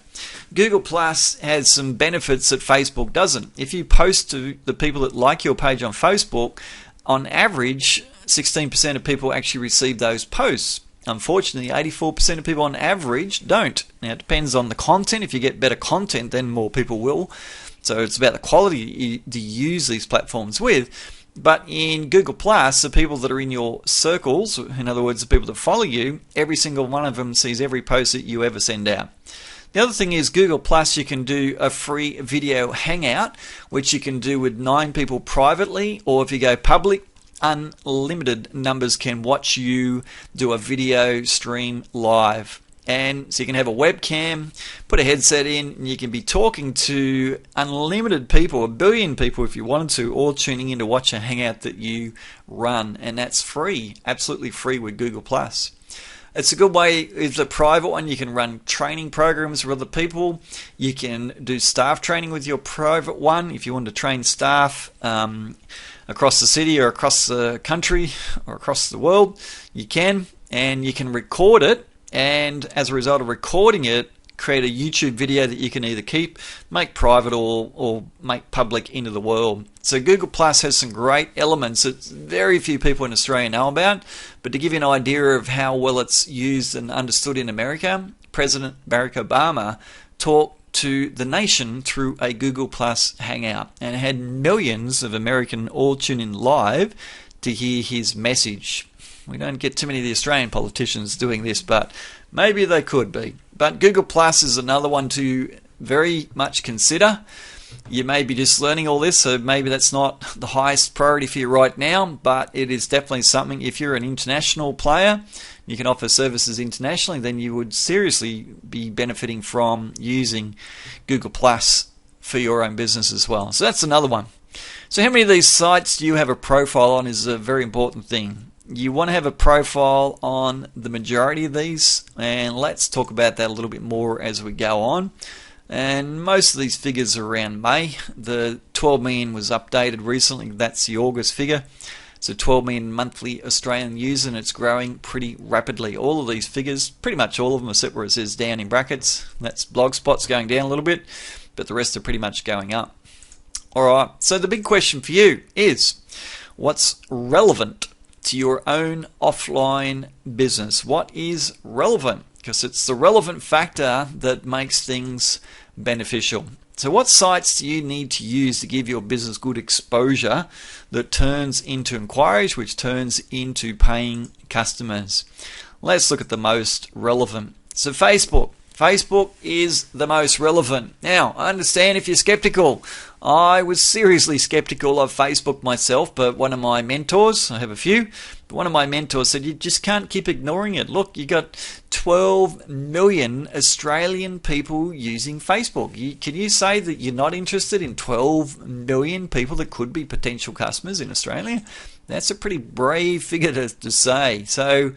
Google Plus has some benefits that Facebook doesn't. If you post to the people that like your page on Facebook, on average 16% of people actually receive those posts. Unfortunately, 84% of people on average don't. Now it depends on the content. If you get better content, then more people will. So it's about the quality you use these platforms with. But in Google Plus, the people that are in your circles, in other words, the people that follow you, every single one of them sees every post that you ever send out. The other thing is Google Plus, you can do a free video hangout, which you can do with 9 people privately, or if you go public, unlimited numbers can watch you do a video stream live. And so you can have a webcam, put a headset in, and you can be talking to unlimited people, 1 billion people if you wanted to, all tuning in to watch a hangout that you run. And that's free, absolutely free with Google Plus. It's a good way. It's a private one. You can run training programs for other people. You can do staff training with your private one. If you want to train staff across the city or across the country or across the world, you can. And you can record it. And as a result of recording it, create a YouTube video that you can either keep, make private, or make public into the world. So Google Plus has some great elements that very few people in Australia know about. But to give you an idea of how well it's used and understood in America, President Barack Obama talked to the nation through a Google Plus hangout and had millions of Americans all tune in live to hear his message. We don't get too many of the Australian politicians doing this, but maybe they could be. But Google Plus is another one to very much consider. You may be just learning all this, so maybe that's not the highest priority for you right now, but it is definitely something. If you're an international player, you can offer services internationally, then you would seriously be benefiting from using Google Plus for your own business as well. So that's another one. So how many of these sites do you have a profile on is a very important thing. You want to have a profile on the majority of these, and let's talk about that a little bit more as we go on. And most of these figures are around May. The 12 million was updated recently. That's the August figure. So 12 million monthly Australian users, and it's growing pretty rapidly. All of these figures, pretty much all of them, except where it says down in brackets. That's Blogspot's going down a little bit, but the rest are pretty much going up. Alright, so the big question for you is, what's relevant to your own offline business? What is relevant? Because it's the relevant factor that makes things beneficial. So what sites do you need to use to give your business good exposure that turns into inquiries, which turns into paying customers? Let's look at the most relevant. So Facebook. Facebook is the most relevant. Now, I understand if you're skeptical. I was seriously skeptical of Facebook myself, but one of my mentors, I have a few, but one of my mentors said you just can't keep ignoring it. Look, you got 12 million Australian people using Facebook. Can you say that you're not interested in 12 million people that could be potential customers in Australia? That's a pretty brave figure to say. So,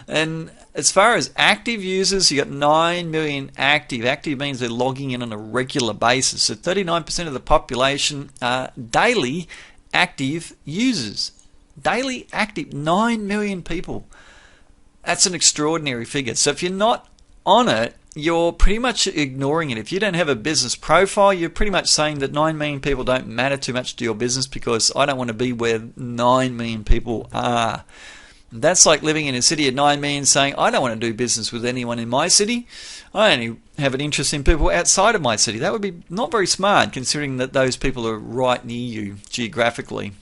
and as far as active users, you got 9 million active. Active means they're logging in on a regular basis. So 39% of the population are daily active users. Daily active, 9 million people. That's an extraordinary figure. So if you're not on it, you're pretty much ignoring it. If you don't have a business profile, you're pretty much saying that 9 million people don't matter too much to your business because I don't want to be where 9 million people are. That's like living in a city of 9 million saying, I don't want to do business with anyone in my city. I only have an interest in people outside of my city. That would be not very smart considering that those people are right near you geographically.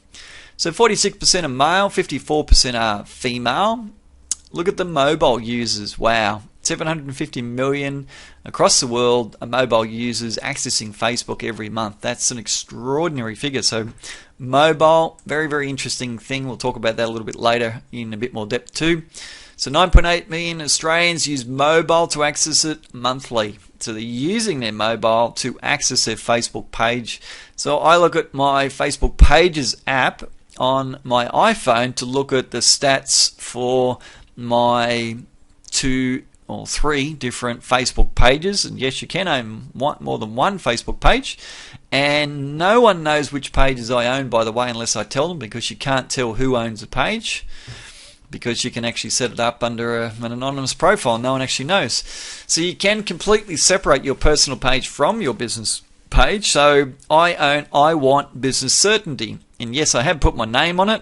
So 46% are male, 54% are female. Look at the mobile users. Wow. 750 million across the world are mobile users accessing Facebook every month. That's an extraordinary figure. So mobile, very, very interesting thing. We'll talk about that a little bit later in a bit more depth too. So 9.8 million Australians use mobile to access it monthly. So they're using their mobile to access their Facebook page. So I look at my Facebook Pages app on my iPhone to look at the stats for my 2 or 3 different Facebook pages, and yes, you can own more than one Facebook page, and no one knows which pages I own, by the way, unless I tell them, because you can't tell who owns a page, because you can actually set it up under an anonymous profile. No one actually knows. So you can completely separate your personal page from your business page. So I want business certainty, and yes, I have put my name on it,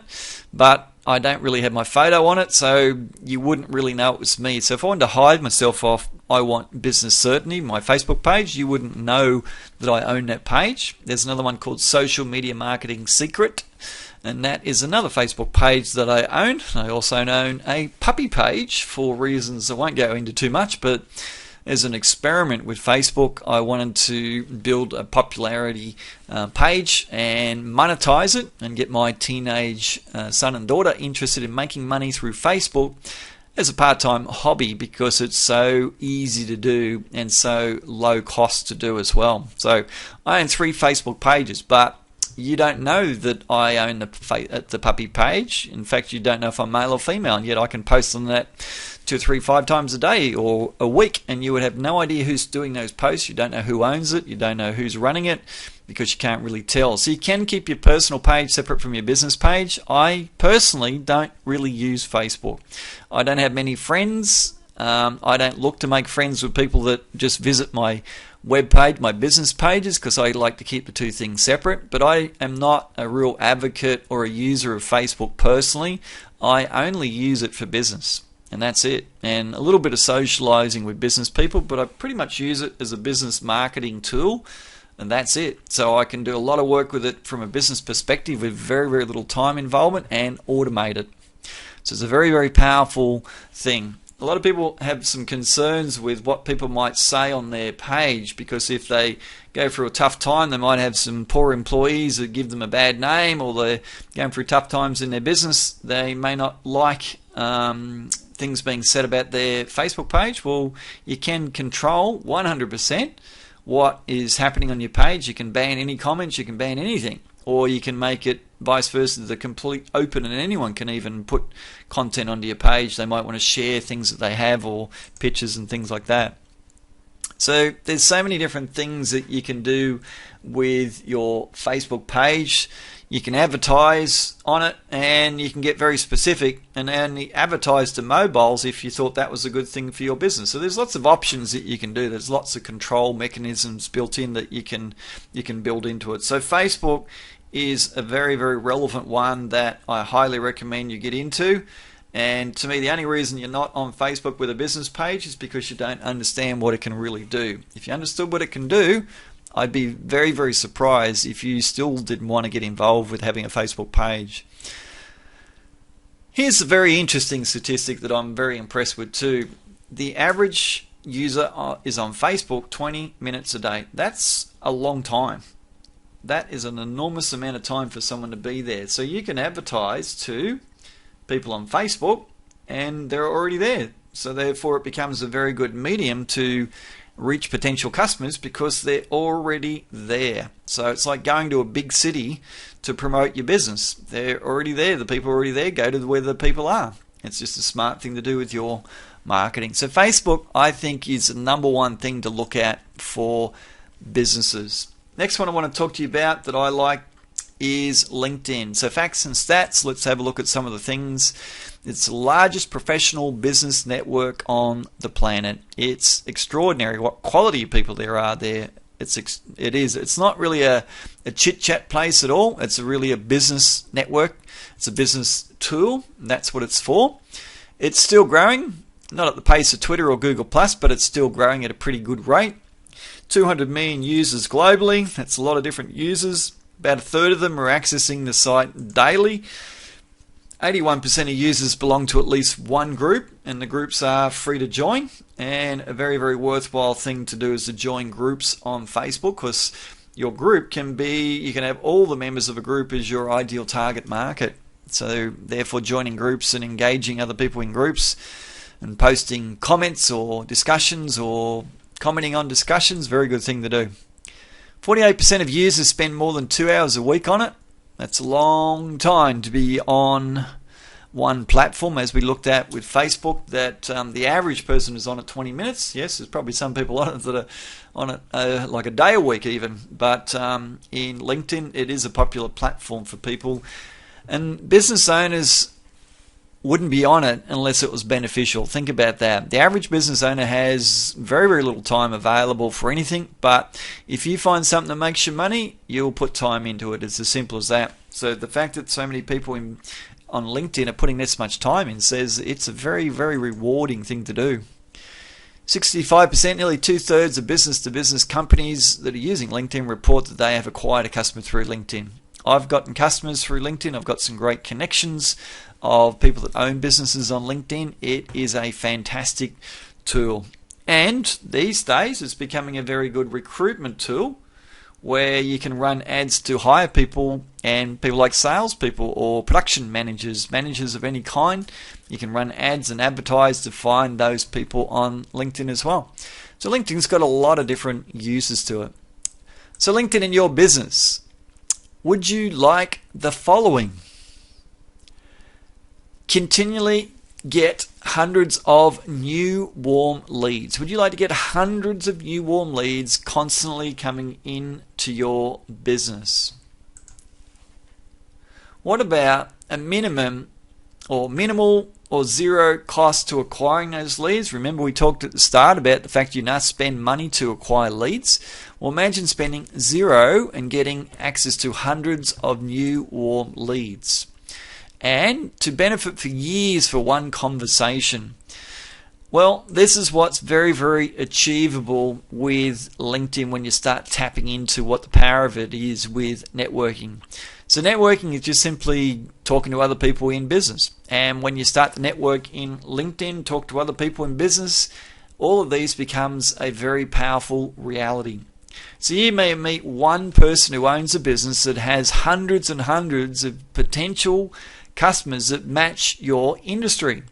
but I don't really have my photo on it, so you wouldn't really know it was me. So if I wanted to hide myself off, I want business certainty, my Facebook page, you wouldn't know that I own that page. There's another one called Social Media Marketing Secret, and that is another Facebook page that I own. I also own a puppy page for reasons I won't go into too much, but as an experiment with Facebook, I wanted to build a popularity page and monetize it and get my teenage son and daughter interested in making money through Facebook as a part-time hobby because it's so easy to do and so low cost to do as well. So I own 3 Facebook pages, but you don't know that I own the puppy page. In fact, you don't know if I'm male or female, and yet I can post on that 2, 3, 5 times a day or a week, and you would have no idea who's doing those posts. You don't know who owns it. You don't know who's running it because you can't really tell. So you can keep your personal page separate from your business page. I personally don't really use Facebook. I don't have many friends. I don't look to make friends with people that just visit my web page, my business pages, because I like to keep the 2 things separate. But I am not a real advocate or a user of Facebook personally. I only use it for business, and that's it. And a little bit of socializing with business people, but I pretty much use it as a business marketing tool, and that's it. So I can do a lot of work with it from a business perspective with very, very little time involvement and automate it. So it's a very, very powerful thing. A lot of people have some concerns with what people might say on their page, because if they go through a tough time, they might have some poor employees that give them a bad name, or they're going through tough times in their business. They may not like things being said about their Facebook page. Well, you can control 100% what is happening on your page. You can ban any comments, you can ban anything, or you can make it vice versa, the complete open, and anyone can even put content onto your page. They might want to share things that they have, or pictures and things like that. So there's so many different things that you can do with your Facebook page. You can advertise on it, and you can get very specific and only advertise to mobiles if you thought that was a good thing for your business. So there's lots of options that you can do. There's lots of control mechanisms built in that you can build into it. So Facebook is a very, very relevant one that I highly recommend you get into. And to me, the only reason you're not on Facebook with a business page is because you don't understand what it can really do. If you understood what it can do, I'd be very, very surprised if you still didn't want to get involved with having a Facebook page. Here's a very interesting statistic that I'm very impressed with too. The average user is on Facebook 20 minutes a day. That's a long time. That is an enormous amount of time for someone to be there. So you can advertise to people on Facebook and they're already there. So therefore it becomes a very good medium to reach potential customers because they're already there. So it's like going to a big city to promote your business. They're already there. The people are already there. Go to where the people are. It's just a smart thing to do with your marketing. So Facebook, I think, is the number one thing to look at for businesses. Next one I want to talk to you about that I like is LinkedIn. So facts and stats, let's have a look at some of the things. It's the largest professional business network on the planet. It's extraordinary what quality of people there are there. It's not really a chit-chat place at all. It's really a business network. It's a business tool. And that's what it's for. It's still growing, not at the pace of Twitter or Google+, but it's still growing at a pretty good rate. 200 million users globally. That's a lot of different users. About a third of them are accessing the site daily. 81% of users belong to at least one group, and the groups are free to join. And a very, very worthwhile thing to do is to join groups on Facebook, because your group can be, you can have all the members of a group as your ideal target market. So therefore joining groups and engaging other people in groups and posting comments or discussions or commenting on discussions, very good thing to do. 48% of users spend more than 2 hours a week on it. That's a long time to be on one platform, as we looked at with Facebook, that the average person is on it 20 minutes. Yes, there's probably some people on it that are on it like a day a week even. But in LinkedIn, it is a popular platform for people. And business owners wouldn't be on it unless it was beneficial. Think about that. The average business owner has very, very little time available for anything, but if you find something that makes you money, you'll put time into it. It's as simple as that. So the fact that so many people on LinkedIn are putting this much time in says it's a very, very rewarding thing to do. 65%, nearly 2/3 of business-to-business companies that are using LinkedIn report that they have acquired a customer through LinkedIn. I've gotten customers through LinkedIn. I've got some great connections of people that own businesses on LinkedIn. It is a fantastic tool. And these days it's becoming a very good recruitment tool where you can run ads to hire people, and people like salespeople or production managers, managers of any kind. You can run ads and advertise to find those people on LinkedIn as well. So LinkedIn's got a lot of different uses to it. So LinkedIn in your business. Would you like the following? Continually get hundreds of new warm leads. Would you like to get hundreds of new warm leads constantly coming into your business? What about a minimal or zero cost to acquiring those leads? Remember we talked at the start about the fact you not spend money to acquire leads. Well, imagine spending zero and getting access to hundreds of new warm leads. And to benefit for years for one conversation. Well, this is what's very, very achievable with LinkedIn when you start tapping into what the power of it is with networking. So networking is just simply talking to other people in business. And when you start to network in LinkedIn, talk to other people in business, all of these becomes a very powerful reality. So you may meet one person who owns a business that has hundreds and hundreds of potential customers that match your industry.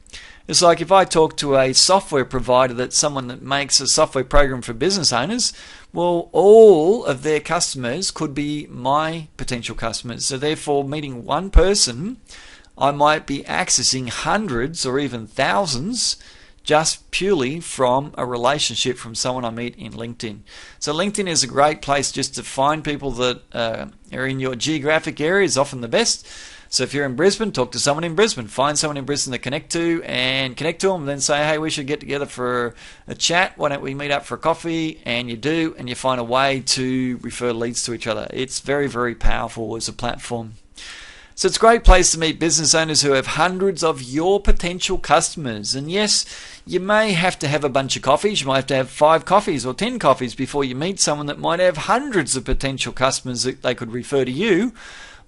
It's like if I talk to a software provider, that's someone that makes a software program for business owners, well, all of their customers could be my potential customers. So therefore, meeting one person, I might be accessing hundreds or even thousands just purely from a relationship from someone I meet in LinkedIn. So LinkedIn is a great place just to find people that are in your geographic area, is often the best. So if you're in Brisbane, talk to someone in Brisbane. Find someone in Brisbane to connect to them, and then say, hey, we should get together for a chat. Why don't we meet up for a coffee? And you do, and you find a way to refer leads to each other. It's very, very powerful as a platform. So it's a great place to meet business owners who have hundreds of your potential customers. And yes, you may have to have a bunch of coffees. You might have to have 5 coffees or 10 coffees before you meet someone that might have hundreds of potential customers that they could refer to you.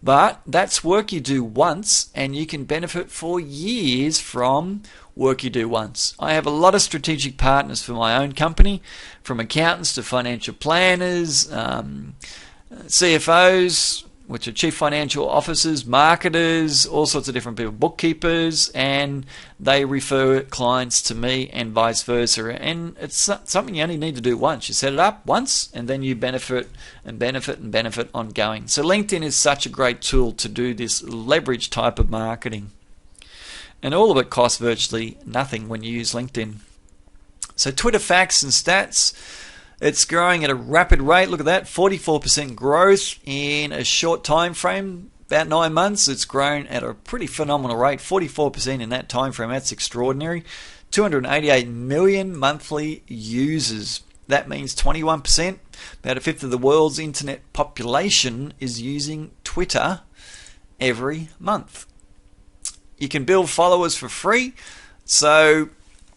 But that's work you do once, and you can benefit for years from work you do once. I have a lot of strategic partners for my own company, from accountants to financial planners, CFOs, which are chief financial officers, marketers, all sorts of different people, bookkeepers, and they refer clients to me and vice versa. And it's something you only need to do once. You set it up once and then you benefit and benefit and benefit ongoing. So LinkedIn is such a great tool to do this leverage type of marketing. And all of it costs virtually nothing when you use LinkedIn. So Twitter facts and stats. It's growing at a rapid rate. Look at that, 44% growth in a short time frame, about 9 months. It's grown at a pretty phenomenal rate, 44% in that time frame. That's extraordinary. 288 million monthly users. That means 21%, about a fifth of the world's internet population is using Twitter every month. You can build followers for free. So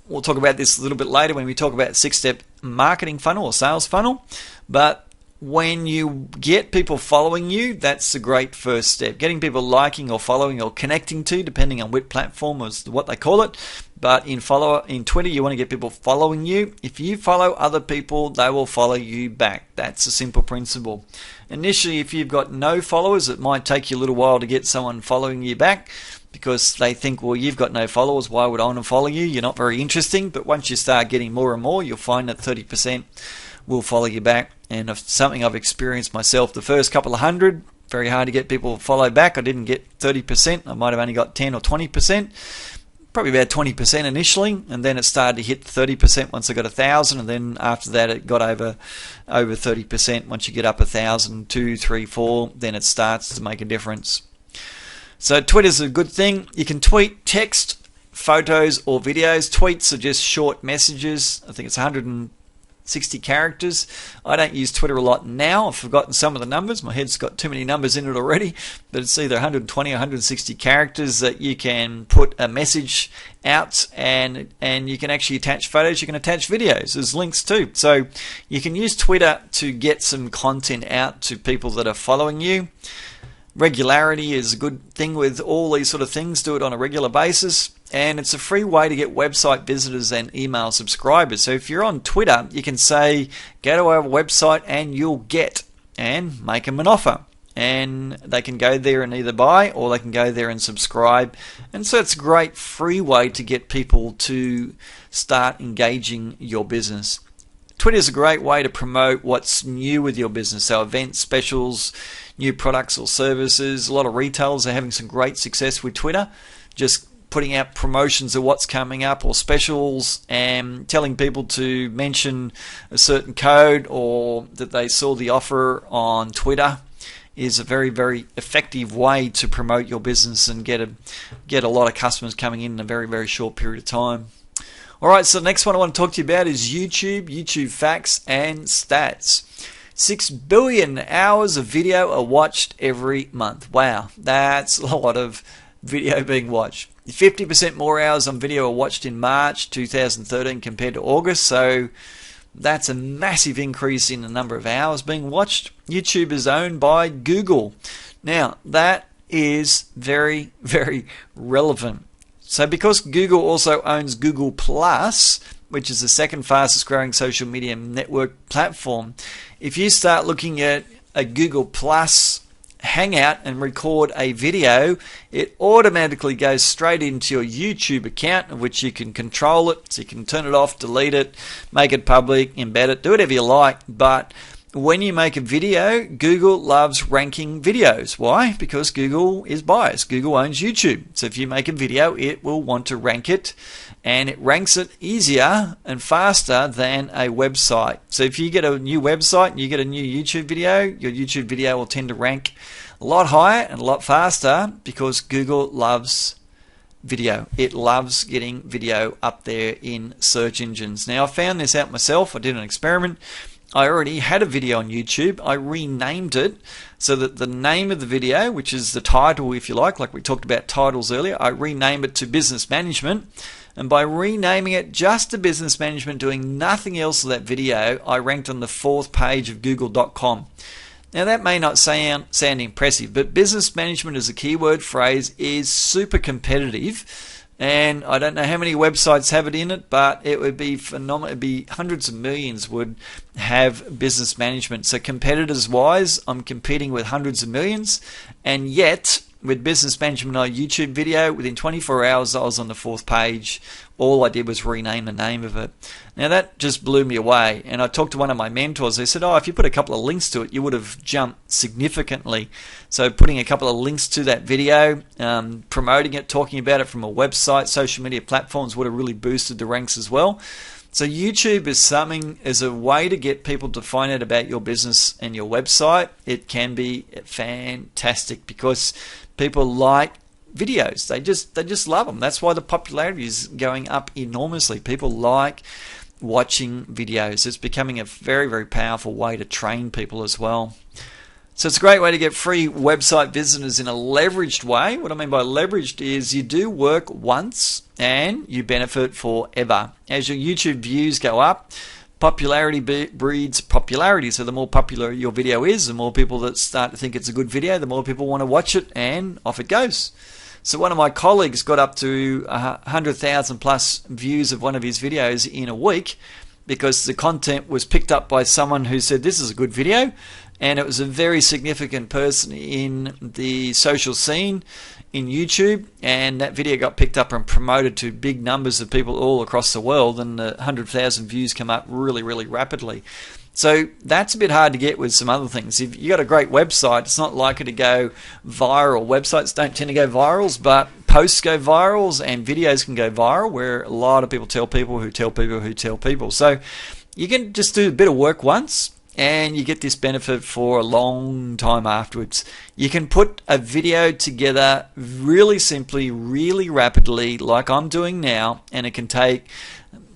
we'll talk about this a little bit later when we talk about 6-step marketing funnel or sales funnel. But when you get people following you, that's a great first step. Getting people liking or following or connecting to, depending on which platform is what they call it. But in Twitter, you want to get people following you. If you follow other people, they will follow you back. That's a simple principle. Initially, if you've got no followers, it might take you a little while to get someone following you back, because they think, well, you've got no followers, why would I want to follow you? You're not very interesting. But once you start getting more and more, you'll find that 30% will follow you back. And if something I've experienced myself, the first couple of hundred, very hard to get people to follow back. I didn't get 30%. I might have only got 10 or 20%. Probably about 20% initially, and then it started to hit 30% once I got 1,000, and then after that it got over 30%. Once you get up 1,000, 2, 3, 4, then it starts to make a difference. So Twitter's a good thing. You can tweet text, photos, or videos. Tweets are just short messages. I think it's 160 characters. I don't use Twitter a lot now. I've forgotten some of the numbers. My head's got too many numbers in it already. But it's either 120 or 160 characters that you can put a message out, and you can actually attach photos. You can attach videos. There's links too. So you can use Twitter to get some content out to people that are following you. Regularity is a good thing with all these sort of things. Do it on a regular basis. And it's a free way to get website visitors and email subscribers. So if you're on Twitter, you can say, go to our website and you'll get, and make them an offer. And they can go there and either buy, or they can go there and subscribe. And so it's a great free way to get people to start engaging your business. Twitter is a great way to promote what's new with your business. So events, specials, new products or services. A lot of retailers are having some great success with Twitter. Just putting out promotions of what's coming up or specials, and telling people to mention a certain code or that they saw the offer on Twitter is a very, very effective way to promote your business and get a lot of customers coming in a very, very short period of time. Alright, so the next one I want to talk to you about is YouTube facts and stats. 6 billion hours of video are watched every month. Wow, that's a lot of video being watched. 50% more hours on video are watched in March 2013 compared to August, so that's a massive increase in the number of hours being watched. YouTube is owned by Google. Now, that is very, very relevant. So because Google also owns Google Plus, which is the second fastest growing social media network platform, if you start looking at a Google Plus Hangout and record a video, it automatically goes straight into your YouTube account, of which you can control it. So you can turn it off, delete it, make it public, embed it, do whatever you like. But when you make a video, Google loves ranking videos. Why? Because Google is biased. Google owns YouTube. So if you make a video, it will want to rank it, and it ranks it easier and faster than a website. So if you get a new website and you get a new YouTube video, your YouTube video will tend to rank a lot higher and a lot faster because Google loves video. It loves getting video up there in search engines. Now, I found this out myself. I did an experiment. I already had a video on YouTube. I renamed it so that the name of the video, which is the title if you like we talked about titles earlier, I renamed it to Business Management. And by renaming it just to Business Management, doing nothing else with that video, I ranked on the 4th page of Google.com. Now that may not sound impressive, but business management as a keyword phrase is super competitive And I don't know how many websites have it in it, but it would be phenomenal. It'd be hundreds of millions would have business management. So competitors wise, I'm competing with hundreds of millions, and yet with business management on a YouTube video, within 24 hours I was on the 4th page. All I did was rename the name of it. Now that just blew me away. And I talked to one of my mentors. They said, if you put a couple of links to it, you would have jumped significantly. So putting a couple of links to that video, promoting it, talking about it from a website, social media platforms would have really boosted the ranks as well. So YouTube is a way to get people to find out about your business and your website. It can be fantastic because people like videos. They just love them. That's why the popularity is going up enormously. People like watching videos. It's becoming a very, very powerful way to train people as well. So it's a great way to get free website visitors in a leveraged way. What I mean by leveraged is you do work once and you benefit forever. As your YouTube views go up, popularity breeds popularity. So the more popular your video is, the more people that start to think it's a good video, the more people want to watch it, and off it goes. So one of my colleagues got up to 100,000 plus views of one of his videos in a week because the content was picked up by someone who said this is a good video, and it was a very significant person in the social scene in YouTube, and that video got picked up and promoted to big numbers of people all across the world, and the 100,000 views come up really, really rapidly. So that's a bit hard to get with some other things. If you got a great website, it's not likely to go viral. Websites don't tend to go virals, but posts go virals and videos can go viral, where a lot of people tell people who tell people who tell people. So you can just do a bit of work once and you get this benefit for a long time afterwards. You can put a video together really simply, really rapidly, like I'm doing now, and it can take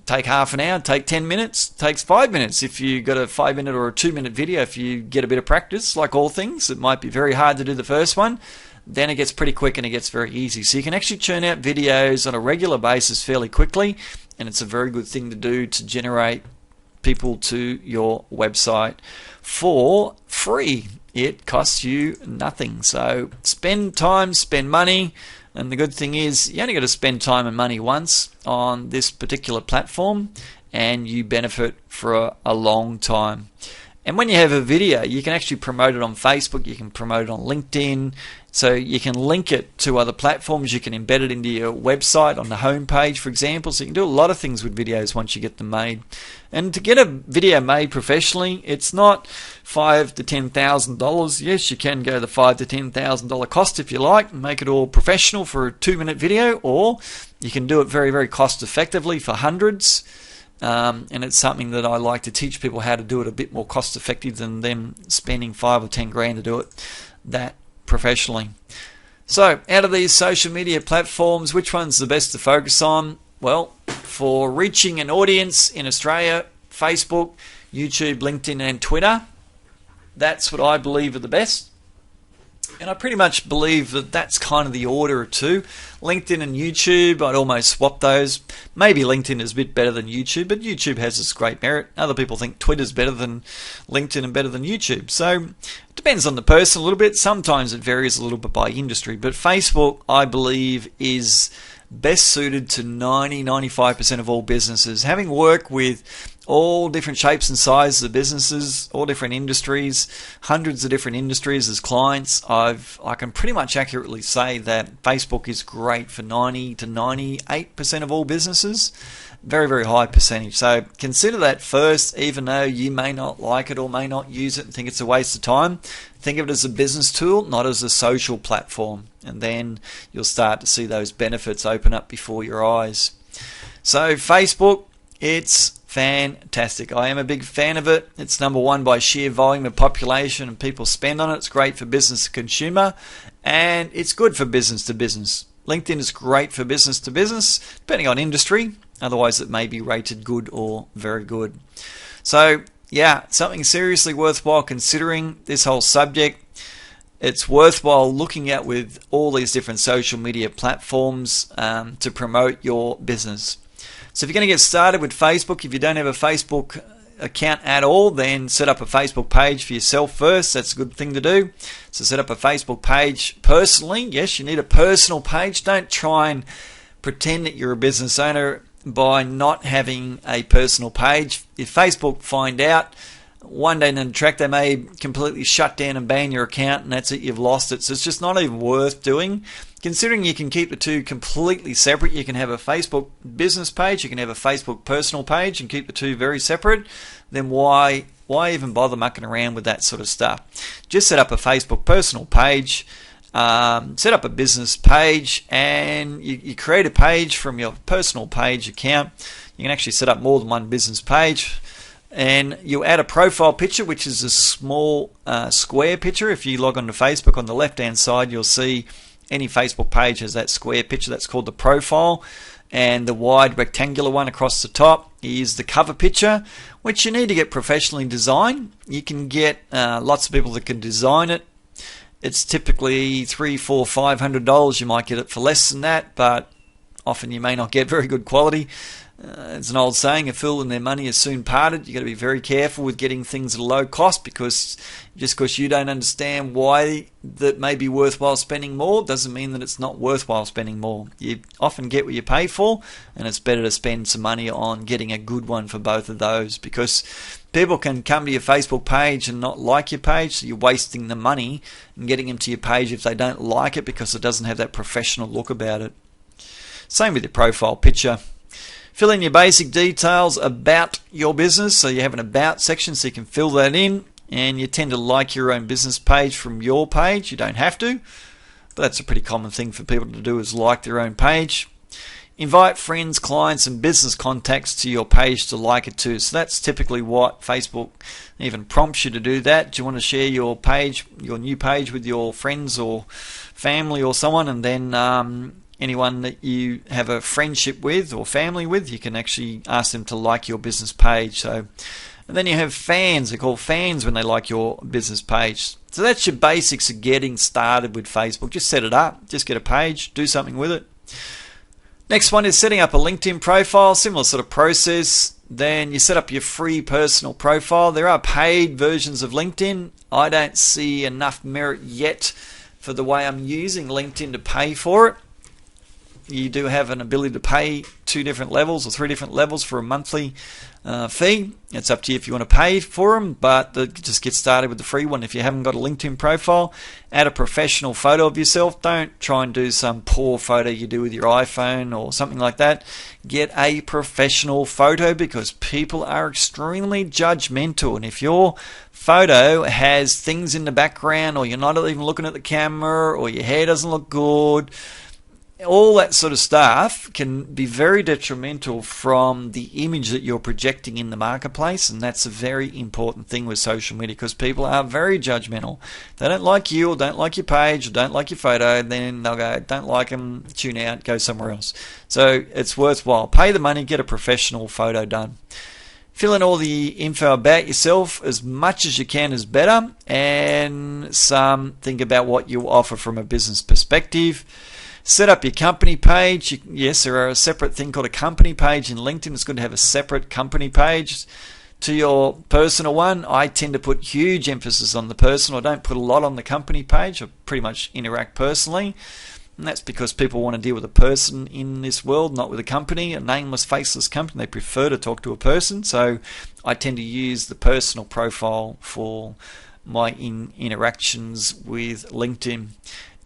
half an hour, take 10 minutes, takes 5 minutes if you got a 5-minute or a 2-minute video. If you get a bit of practice, like all things, it might be very hard to do the first one, then it gets pretty quick and it gets very easy. So you can actually churn out videos on a regular basis fairly quickly, and it's a very good thing to do to generate people to your website for free. It costs you nothing. So spend time, spend money. And the good thing is you only got to spend time and money once on this particular platform, and you benefit for a long time. And when you have a video, you can actually promote it on Facebook, you can promote it on LinkedIn, so you can link it to other platforms, you can embed it into your website on the home page, for example. So you can do a lot of things with videos once you get them made. And to get a video made professionally, it's not $5,000 to $10,000. Yes, you can go the $5,000 to $10,000 cost if you like and make it all professional for a 2-minute video, or you can do it very, very cost effectively for hundreds. And it's something that I like to teach people how to do it a bit more cost effective than them spending $5,000 or $10,000 to do it that professionally. So out of these social media platforms, which one's the best to focus on? Well, for reaching an audience in Australia, Facebook, YouTube, LinkedIn and Twitter, that's what I believe are the best. And I pretty much believe that that's kind of the order of two. LinkedIn and YouTube, I'd almost swap those. Maybe LinkedIn is a bit better than YouTube, but YouTube has its great merit. Other people think Twitter's better than LinkedIn and better than YouTube. So it depends on the person a little bit. Sometimes it varies a little bit by industry. But Facebook, I believe, is best suited to 90-95% of all businesses. Having worked with all different shapes and sizes of businesses, all different industries, hundreds of different industries as clients, I can pretty much accurately say that Facebook is great for 90 to 98% of all businesses. Very, very high percentage. So consider that first, even though you may not like it or may not use it and think it's a waste of time. Think of it as a business tool, not as a social platform. And then you'll start to see those benefits open up before your eyes. So Facebook, it's fantastic. I am a big fan of it. It's number one by sheer volume of population and people spend on it. It's great for business to consumer, and it's good for business to business. LinkedIn is great for business to business, depending on industry. Otherwise, it may be rated good or very good. So, yeah, something seriously worthwhile considering, this whole subject. It's worthwhile looking at with all these different social media platforms to promote your business. So if you're going to get started with Facebook, if you don't have a Facebook account at all, then set up a Facebook page for yourself first. That's a good thing to do. So set up a Facebook page personally. Yes, you need a personal page. Don't try and pretend that you're a business owner by not having a personal page. If Facebook find out, one day down the track they may completely shut down and ban your account, and that's it, you've lost it. So it's just not even worth doing. Considering you can keep the two completely separate, you can have a Facebook business page, you can have a Facebook personal page and keep the two very separate, then why even bother mucking around with that sort of stuff? Just set up a Facebook personal page, set up a business page, and you create a page from your personal page account. You can actually set up more than one business page, and you add a profile picture, which is a small square picture. If you log on to Facebook, on the left hand side you'll see any Facebook page has that square picture. That's called the profile, and the wide rectangular one across the top is the cover picture, which you need to get professionally designed. You can get lots of people that can design it. It's typically $300, $400, $500. You might get it for less than that, but often you may not get very good quality. It's an old saying, a fool and their money is soon parted. You've got to be very careful with getting things at a low cost, because just because you don't understand why that may be worthwhile spending more doesn't mean that it's not worthwhile spending more. You often get what you pay for, and it's better to spend some money on getting a good one for both of those, because people can come to your Facebook page and not like your page, so you're wasting the money and getting them to your page if they don't like it because it doesn't have that professional look about it. Same with your profile picture. Fill in your basic details about your business. So you have an about section, so you can fill that in, and you tend to like your own business page from your page. You don't have to, but that's a pretty common thing for people to do, is like their own page. Invite friends, clients and business contacts to your page to like it too. So that's typically what Facebook even prompts you to do. That do you want to share your page, your new page, with your friends or family or someone, and then anyone that you have a friendship with or family with, you can actually ask them to like your business page. So, and then you have fans. They're called fans when they like your business page. So that's your basics of getting started with Facebook. Just set it up, just get a page, do something with it. Next one is setting up a LinkedIn profile. Similar sort of process. Then you set up your free personal profile. There are paid versions of LinkedIn. I don't see enough merit yet for the way I'm using LinkedIn to pay for it. You do have an ability to pay 2 different levels or 3 different levels for a monthly fee. It's up to you if you want to pay for them, but just get started with the free one. If you haven't got a LinkedIn profile, add a professional photo of yourself. Don't try and do some poor photo you do with your iPhone or something like that. Get a professional photo, because people are extremely judgmental, and if your photo has things in the background, or you're not even looking at the camera, or your hair doesn't look good, all that sort of stuff can be very detrimental from the image that you're projecting in the marketplace. And that's a very important thing with social media, because people are very judgmental. If they don't like you, or don't like your page, or don't like your photo, then they'll go, don't like them, tune out, go somewhere else. So it's worthwhile. Pay the money, get a professional photo done. Fill in all the info about yourself. As much as you can is better, and think about what you offer from a business perspective. Set up your company page. Yes, there are a separate thing called a company page in LinkedIn. It's good to have a separate company page to your personal one. I tend to put huge emphasis on the personal. I don't put a lot on the company page. I pretty much interact personally, and that's because people want to deal with a person in this world, not with a company, a nameless, faceless company. They prefer to talk to a person, so I tend to use the personal profile for my interactions with LinkedIn.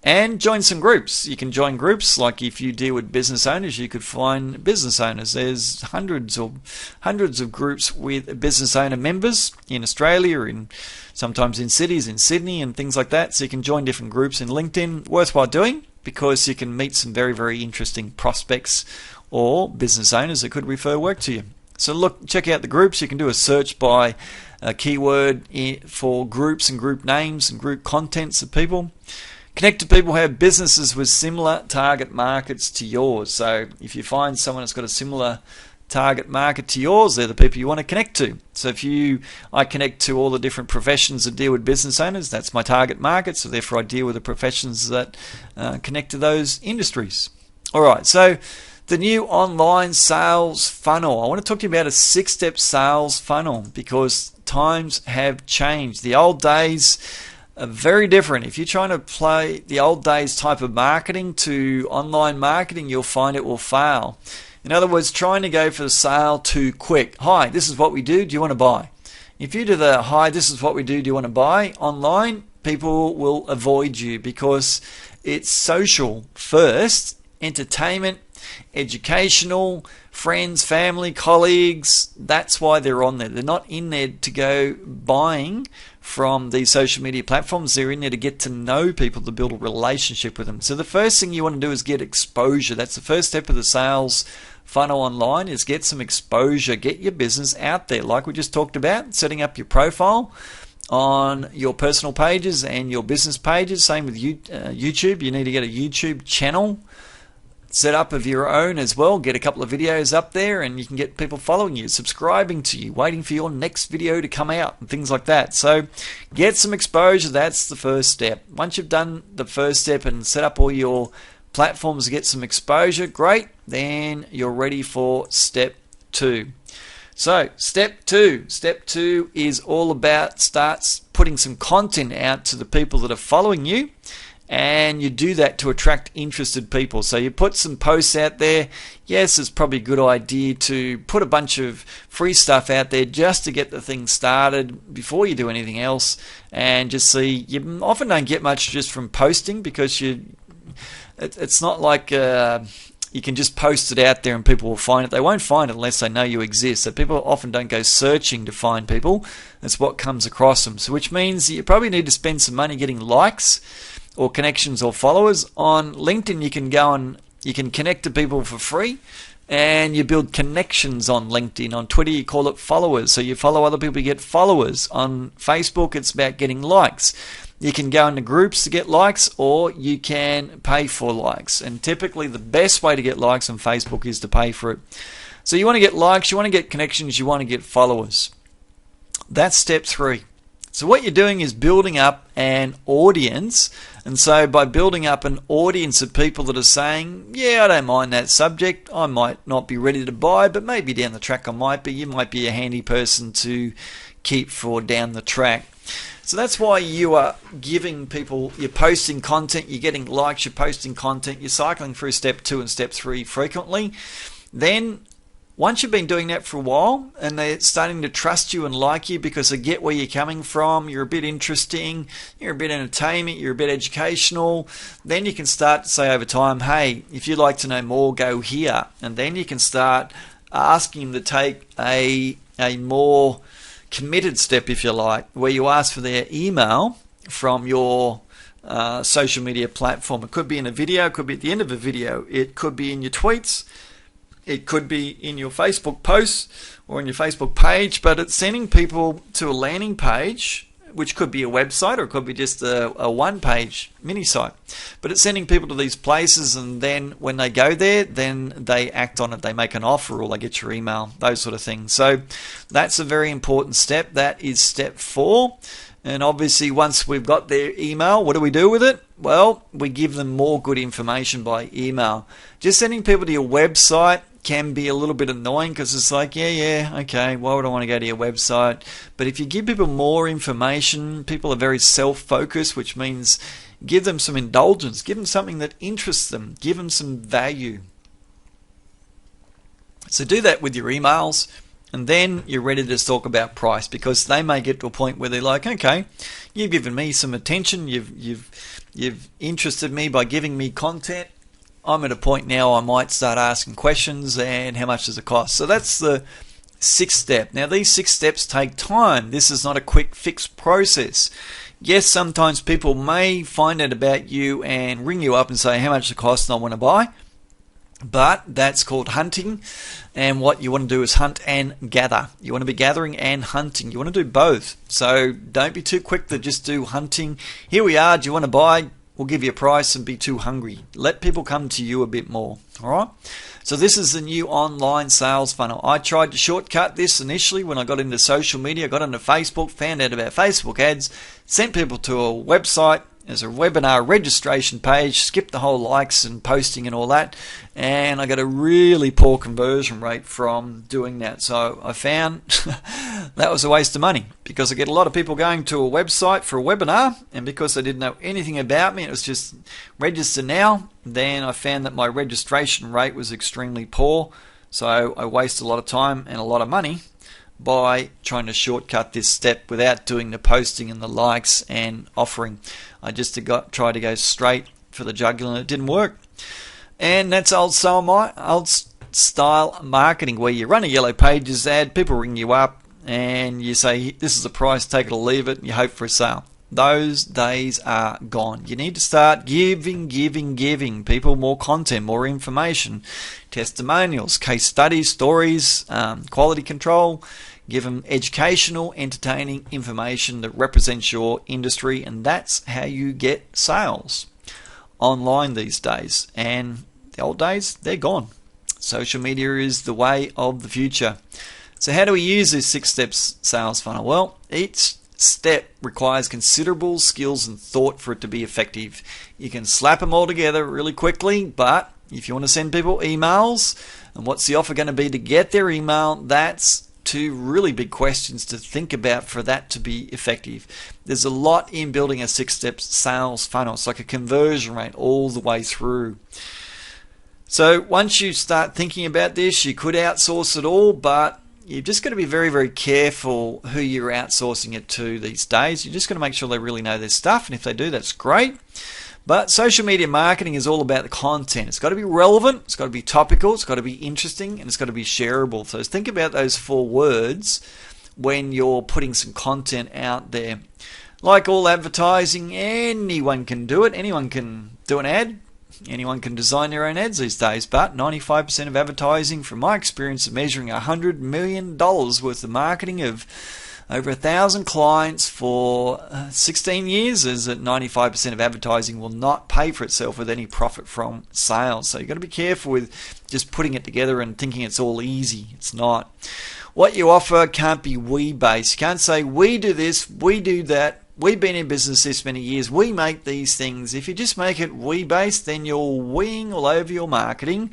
And join some groups. You can join groups, like if you deal with business owners, you could find business owners. There's hundreds of groups with business owner members in Australia, and sometimes in cities, in Sydney and things like that. So you can join different groups in LinkedIn. Worthwhile doing, because you can meet some very, very interesting prospects or business owners that could refer work to you. So check out the groups. You can do a search by a keyword for groups and group names and group contents of people. Connect to people who have businesses with similar target markets to yours. So if you find someone that's got a similar target market to yours, they're the people you want to connect to. So I connect to all the different professions that deal with business owners. That's my target market. So therefore I deal with the professions that connect to those industries. All right. So the new online sales funnel. I want to talk to you about a 6-step sales funnel, because times have changed. The old days, very different. If you're trying to play the old days type of marketing to online marketing, you'll find it will fail. In other words, trying to go for the sale too quick. Hi, this is what we do. Do you want to buy? If you do the hi, this is what we do. Do you want to buy online? People will avoid you because it's social first, entertainment, educational, friends, family, colleagues. That's why they're on there. They're not in there to go buying from these social media platforms. They're in there to get to know people, to build a relationship with them. So the first thing you want to do is get exposure. That's the first step of the sales funnel online, is get some exposure. Get your business out there, like we just talked about, setting up your profile on your personal pages and your business pages. Same with YouTube. You need to get a YouTube channel set up of your own as well. Get a couple of videos up there and you can get people following you, subscribing to you, waiting for your next video to come out and things like that. So get some exposure. That's the first step. Once you've done the first step and set up all your platforms to get some exposure, great, then you're ready for step 2. So step two is all about starts putting some content out to the people that are following you, and you do that to attract interested people. So you put some posts out there. Yes, it's probably a good idea to put a bunch of free stuff out there just to get the thing started before you do anything else, and just see. You often don't get much just from posting because it's not like you can just post it out there and people will find it. They won't find it unless they know you exist. So people often don't go searching to find people. That's what comes across them. So which means you probably need to spend some money getting likes or connections or followers. On LinkedIn, you can go and you can connect to people for free, and you build connections on LinkedIn. On Twitter, you call it followers. So you follow other people, you get followers. On Facebook, it's about getting likes. You can go into groups to get likes, or you can pay for likes. And typically the best way to get likes on Facebook is to pay for it. So you want to get likes, you want to get connections, you want to get followers. That's step 3. So what you're doing is building up an audience. And so by building up an audience of people that are saying, yeah, I don't mind that subject, I might not be ready to buy, but maybe down the track I might be. You might be a handy person to keep for down the track. So that's why you are giving people, you're posting content, you're getting likes, you're posting content, you're cycling through step 2 and step 3 frequently. Then once you've been doing that for a while and they're starting to trust you and like you because they get where you're coming from, you're a bit interesting, you're a bit entertainment, you're a bit educational, then you can start to say over time, hey, if you'd like to know more, go here. And then you can start asking them to take a more committed step, if you like, where you ask for their email from your social media platform. It could be in a video, it could be at the end of a video, it could be in your tweets, it could be in your Facebook posts or in your Facebook page, but it's sending people to a landing page, which could be a website or it could be just a one-page mini site. But it's sending people to these places, and then when they go there, then they act on it. They make an offer or they get your email, those sort of things. So that's a very important step. That is step 4. And obviously once we've got their email, what do we do with it? Well, we give them more good information by email. Just sending people to your website can be a little bit annoying because it's like, yeah, okay, why would I want to go to your website? But if you give people more information, people are very self-focused, which means give them some indulgence, give them something that interests them, give them some value. So do that with your emails, and then you're ready to talk about price, because they may get to a point where they're like, okay, you've given me some attention, you've interested me by giving me content. I'm at a point now I might start asking questions, and how much does it cost? So that's the 6th step. Now these 6 steps take time. This is not a quick fix process. Yes, sometimes people may find out about you and ring you up and say how much it costs and I want to buy. But that's called hunting, and what you want to do is hunt and gather. You want to be gathering and hunting. You want to do both. So don't be too quick to just do hunting. Here we are, do you want to buy? We'll give you a price, and be too hungry. Let people come to you a bit more. All right. So this is the new online sales funnel. I tried to shortcut this initially when I got into social media. I got into Facebook, found out about Facebook ads, sent people to a website, There's a webinar registration page, skip the whole likes and posting and all that, and I got a really poor conversion rate from doing that. So I found that was a waste of money, because I get a lot of people going to a website for a webinar, and because they didn't know anything about me, it was just register now, then I found that my registration rate was extremely poor. So I wasted a lot of time and a lot of money by trying to shortcut this step without doing the posting and the likes and offering. I just tried to go straight for the jugular, and it didn't work. And that's old style marketing, where you run a Yellow Pages ad, people ring you up and you say, this is the price, take it or leave it, and you hope for a sale. Those days are gone. You need to start giving people more content, more information, testimonials, case studies, stories, quality control. Give them educational, entertaining information that represents your industry, and that's how you get sales online these days. And the old days, they're gone. Social media is the way of the future. So how do we use this 6-step sales funnel? Well, each step requires considerable skills and thought for it to be effective. You can slap them all together really quickly, but if you want to send people emails, and what's the offer going to be to get their email, that's two really big questions to think about for that to be effective. There's a lot in building a 6-step sales funnel. It's like a conversion rate all the way through. So once you start thinking about this, you could outsource it all, but you've just got to be very, very careful who you're outsourcing it to these days. You're just got to make sure they really know their stuff, and if they do, that's great. But social media marketing is all about the content. It's got to be relevant, it's got to be topical, it's got to be interesting, and it's got to be shareable. So think about those 4 words when you're putting some content out there. Like all advertising, anyone can do it. Anyone can do an ad. Anyone can design their own ads these days, but 95% of advertising, from my experience of measuring $100 million worth of marketing of over 1,000 clients for 16 years, is that 95% of advertising will not pay for itself with any profit from sales. So you've got to be careful with just putting it together and thinking it's all easy. It's not. What you offer can't be we-based. You can't say, we do this, we do that. We've been in business this many years. We make these things. If you just make it we-based, then you're weeing all over your marketing.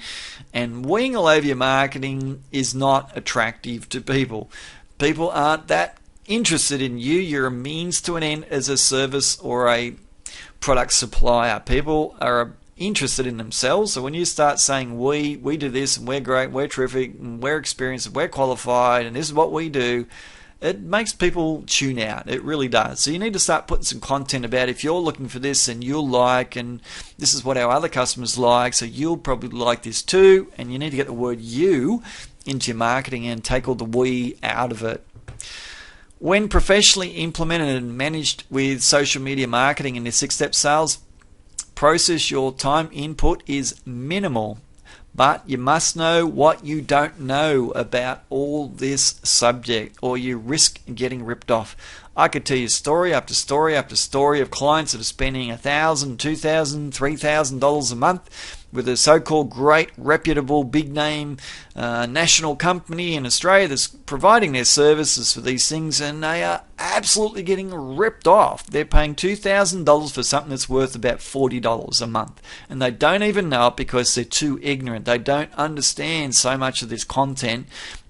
And weeing all over your marketing is not attractive to people. People aren't that interested in you. You're a means to an end as a service or a product supplier. People are interested in themselves. So when you start saying we do this, and we're great, we're terrific, and we're experienced, and we're qualified, and this is what we do, it makes people tune out. It really does. So you need to start putting some content about, if you're looking for this and you'll like, and this is what our other customers like, so you'll probably like this too. And you need to get the word you into your marketing and take all the we out of it. When professionally implemented and managed with social media marketing in the 6-step sales process, your time input is minimal. But you must know what you don't know about all this subject, or you risk getting ripped off. I could tell you story after story after story of clients that are spending $1,000, $2,000, $3,000 a month with a so-called great, reputable, big-name national company in Australia that's providing their services for these things, and they are absolutely getting ripped off. They're paying $2,000 for something that's worth about $40 a month, and they don't even know it because they're too ignorant. They don't understand so much of this content,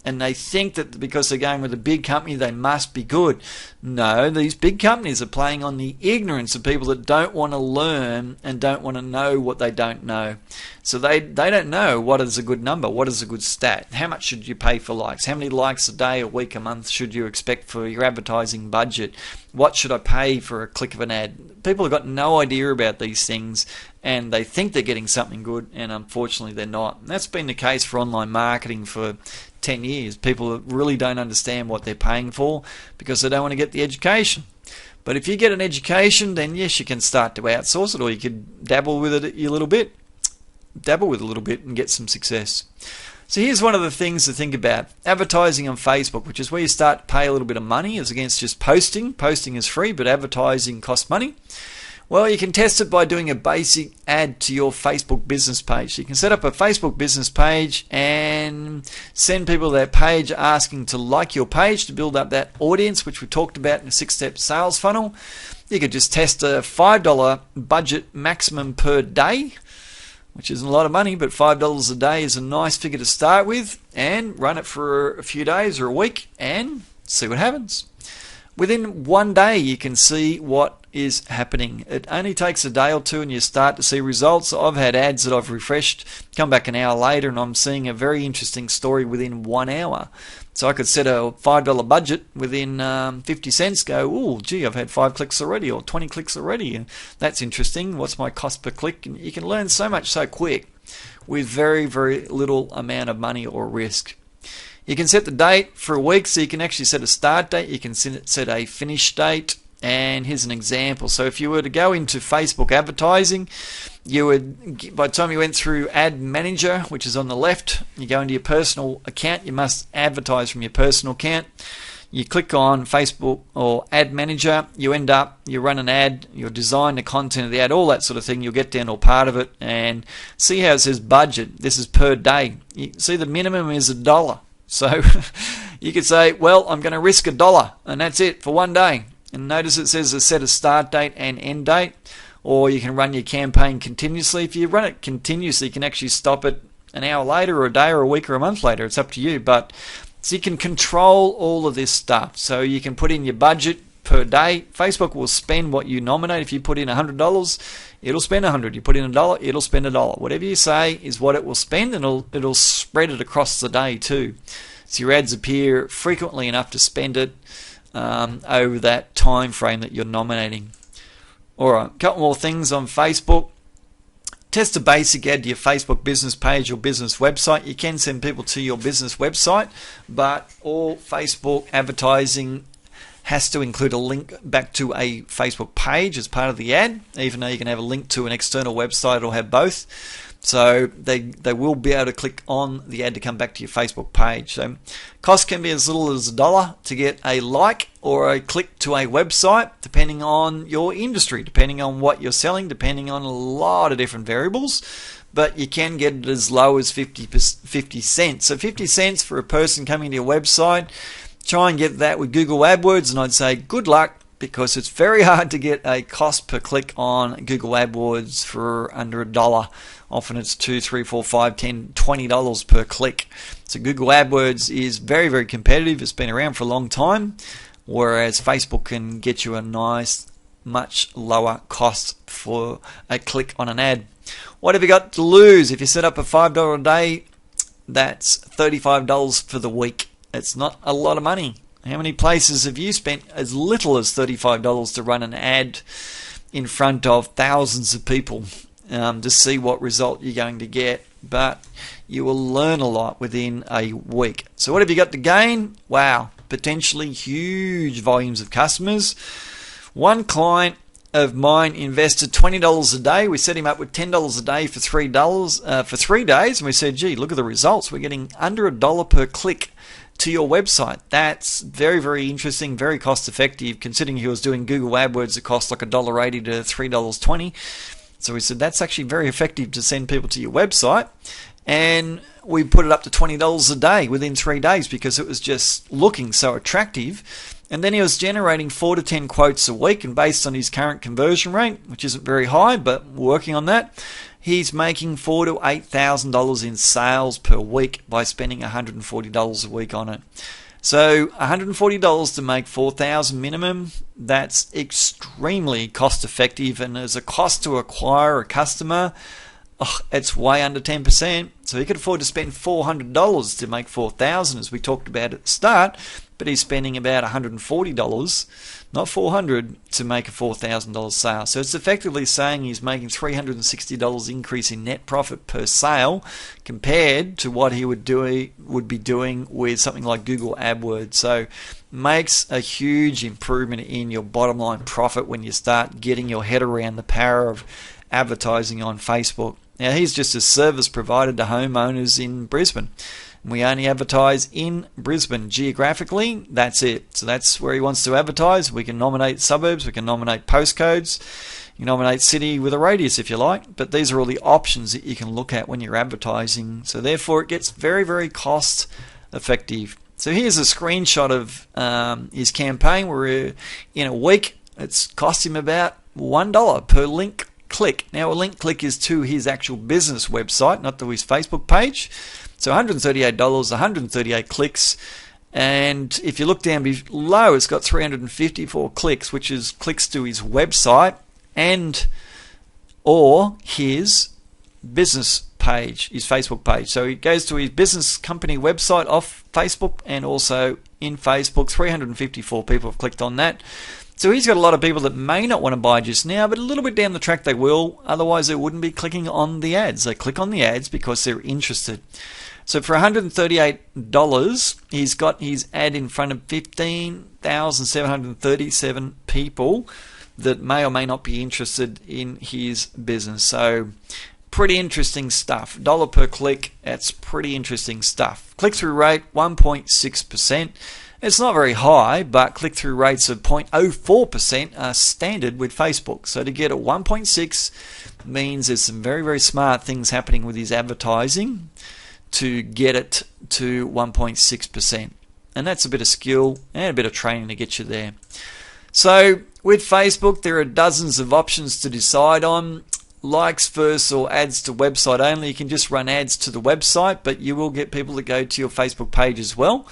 and they think that because they're going with a big company, they must be good. No, these big companies are playing on the ignorance of people that don't want to learn and don't want to know what they don't know. So they don't know what is a good number, what is a good stat, how much should you pay for likes, how many likes a day, a week, a month should you expect for your advertising budget, what should I pay for a click of an ad. People have got no idea about these things, and they think they're getting something good, and unfortunately they're not. And that's been the case for online marketing for 10 years. People really don't understand what they're paying for because they don't want to get the education. But if you get an education, then yes, you can start to outsource it, or you could dabble with it a little bit. And get some success. So here's one of the things to think about. Advertising on Facebook, which is where you start to pay a little bit of money as against just posting. Posting is free, but advertising costs money. Well, you can test it by doing a basic ad to your Facebook business page. So you can set up a Facebook business page and send people that page asking to like your page to build up that audience, which we talked about in the 6-step sales funnel. You could just test a $5 budget maximum per day, which isn't a lot of money, but $5 a day is a nice figure to start with, and run it for a few days or a week and see what happens. Within one day, you can see what is happening. It only takes a day or two and you start to see results. I've had ads that I've refreshed, come back an hour later, and I'm seeing a very interesting story within 1 hour. So I could set a $5 budget within 50 cents, go, oh, gee, I've had 5 clicks already or 20 clicks already. And that's interesting. What's my cost per click? And you can learn so much so quick with very, very little amount of money or risk. You can set the date for a week, so you can actually set a start date, you can set a finish date, and here's an example. So if you were to go into Facebook advertising, you would, by the time you went through Ad Manager, which is on the left, you go into your personal account, you must advertise from your personal account. You click on Facebook or Ad Manager, you run an ad, you design the content of the ad, all that sort of thing. You'll get down to a part of it and see how it says budget. This is per day. You see the minimum is $1. So you could say, well, I'm going to risk $1 and that's it for 1 day. And notice it says a set a start date and end date. Or you can run your campaign continuously. If you run it continuously, you can actually stop it an hour later or a day or a week or a month later. It's up to you. But so you can control all of this stuff. So you can put in your budget per day. Facebook will spend what you nominate. If you put in $100, it'll spend $100. You put in $1, it'll spend $1. Whatever you say is what it will spend, and it'll spread it across the day too. So your ads appear frequently enough to spend it over that time frame that you're nominating. Alright, a couple more things on Facebook. Test a basic ad to your Facebook business page or business website. You can send people to your business website, but all Facebook advertising has to include a link back to a Facebook page as part of the ad, even though you can have a link to an external website or have both. So they will be able to click on the ad to come back to your Facebook page. So cost can be as little as $1 to get a like or a click to a website, depending on your industry, depending on what you're selling, depending on a lot of different variables. But you can get it as low as 50 cents. So 50 cents for a person coming to your website. Try and get that with Google AdWords, and I'd say good luck, because it's very hard to get a cost per click on Google AdWords for under $1. Often it's $2, $3, $4, $5, $10, $20 per click. So Google AdWords is very, very competitive. It's been around for a long time, whereas Facebook can get you a nice, much lower cost for a click on an ad. What have you got to lose? If you set up a $5 a day, that's $35 for the week. It's not a lot of money. How many places have you spent as little as $35 to run an ad in front of thousands of people to see what result you're going to get? But you will learn a lot within a week. So what have you got to gain? Wow, potentially huge volumes of customers. One client of mine invested $20 a day. We set him up with $10 a day for $3 for 3 days, and we said, gee, look at the results. We're getting under $1 per click to your website. That's very, very interesting, very cost effective, considering he was doing Google AdWords that cost like $1.80 to $3.20. So we said that's actually very effective to send people to your website, and we put it up to $20 a day within 3 days because it was just looking so attractive. And then he was generating 4 to 10 quotes a week, and based on his current conversion rate, which isn't very high, but working on that, he's making $4,000 to $8,000 in sales per week by spending $140 a week on it. So $140 to make $4,000 minimum, that's extremely cost effective, and as a cost to acquire a customer, it's way under 10%. So he could afford to spend $400 to make $4,000, as we talked about at the start, but he's spending about $140, not $400, to make a $4,000 sale. So it's effectively saying he's making $360 increase in net profit per sale compared to what he would be doing with something like Google AdWords. So makes a huge improvement in your bottom line profit when you start getting your head around the power of advertising on Facebook. Now, he's just a service provider to homeowners in Brisbane. We only advertise in Brisbane geographically. That's it. So that's where he wants to advertise. We can nominate suburbs. We can nominate postcodes. You nominate city with a radius if you like, but these are all the options that you can look at when you're advertising. So therefore it gets very, very cost effective. So here's a screenshot of his campaign where in a week it's cost him about $1 per link click. Now a link click is to his actual business website, not to his Facebook page. So $138, 138 clicks. And if you look down below, it's got 354 clicks, which is clicks to his website and or his business page, his Facebook page. So he goes to his business company website off Facebook and also in Facebook. 354 people have clicked on that. So he's got a lot of people that may not want to buy just now, but a little bit down the track they will. Otherwise they wouldn't be clicking on the ads. They click on the ads because they're interested. So for $138, he's got his ad in front of 15,737 people that may or may not be interested in his business. So pretty interesting stuff. $1 per click, that's pretty interesting stuff. Click-through rate, 1.6%. It's not very high, but click-through rates of 0.04% are standard with Facebook. So to get a 1.6 means there's some very, very smart things happening with his advertising to get it to 1.6%. And that's a bit of skill and a bit of training to get you there. So with Facebook, there are dozens of options to decide on. Likes first or ads to website only. You can just run ads to the website, but you will get people that go to your Facebook page as well.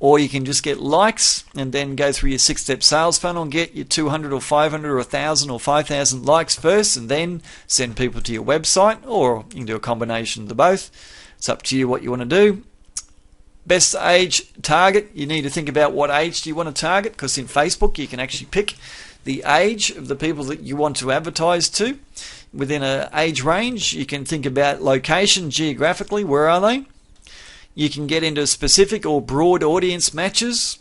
Or you can just get likes and then go through your 6-step sales funnel and get your 200 or 500 or 1,000 or 5,000 likes first and then send people to your website, or you can do a combination of the both. It's up to you what you want to do. Best age target, you need to think about what age do you want to target, because in Facebook you can actually pick the age of the people that you want to advertise to. Within an age range, you can think about location geographically, where are they? You can get into specific or broad audience matches,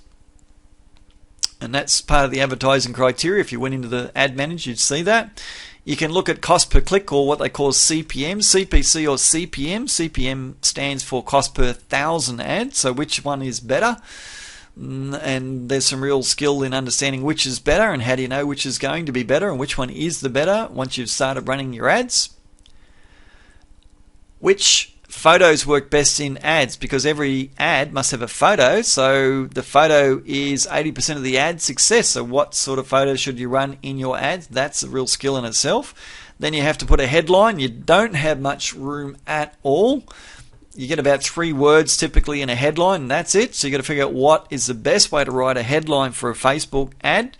and that's part of the advertising criteria. If you went into the ad manager, you'd see that. You can look at cost per click, or what they call CPM, CPC or CPM. CPM stands for cost per 1,000 ads, so which one is better? And there's some real skill in understanding which is better, and how do you know which is going to be better and which one is the better once you've started running your ads. Which photos work best in ads, because every ad must have a photo, so the photo is 80% of the ad success. So what sort of photos should you run in your ads? That's a real skill in itself. Then you have to put a headline. You don't have much room at all. You get about 3 words typically in a headline, and that's it. So you got to figure out what is the best way to write a headline for a Facebook ad.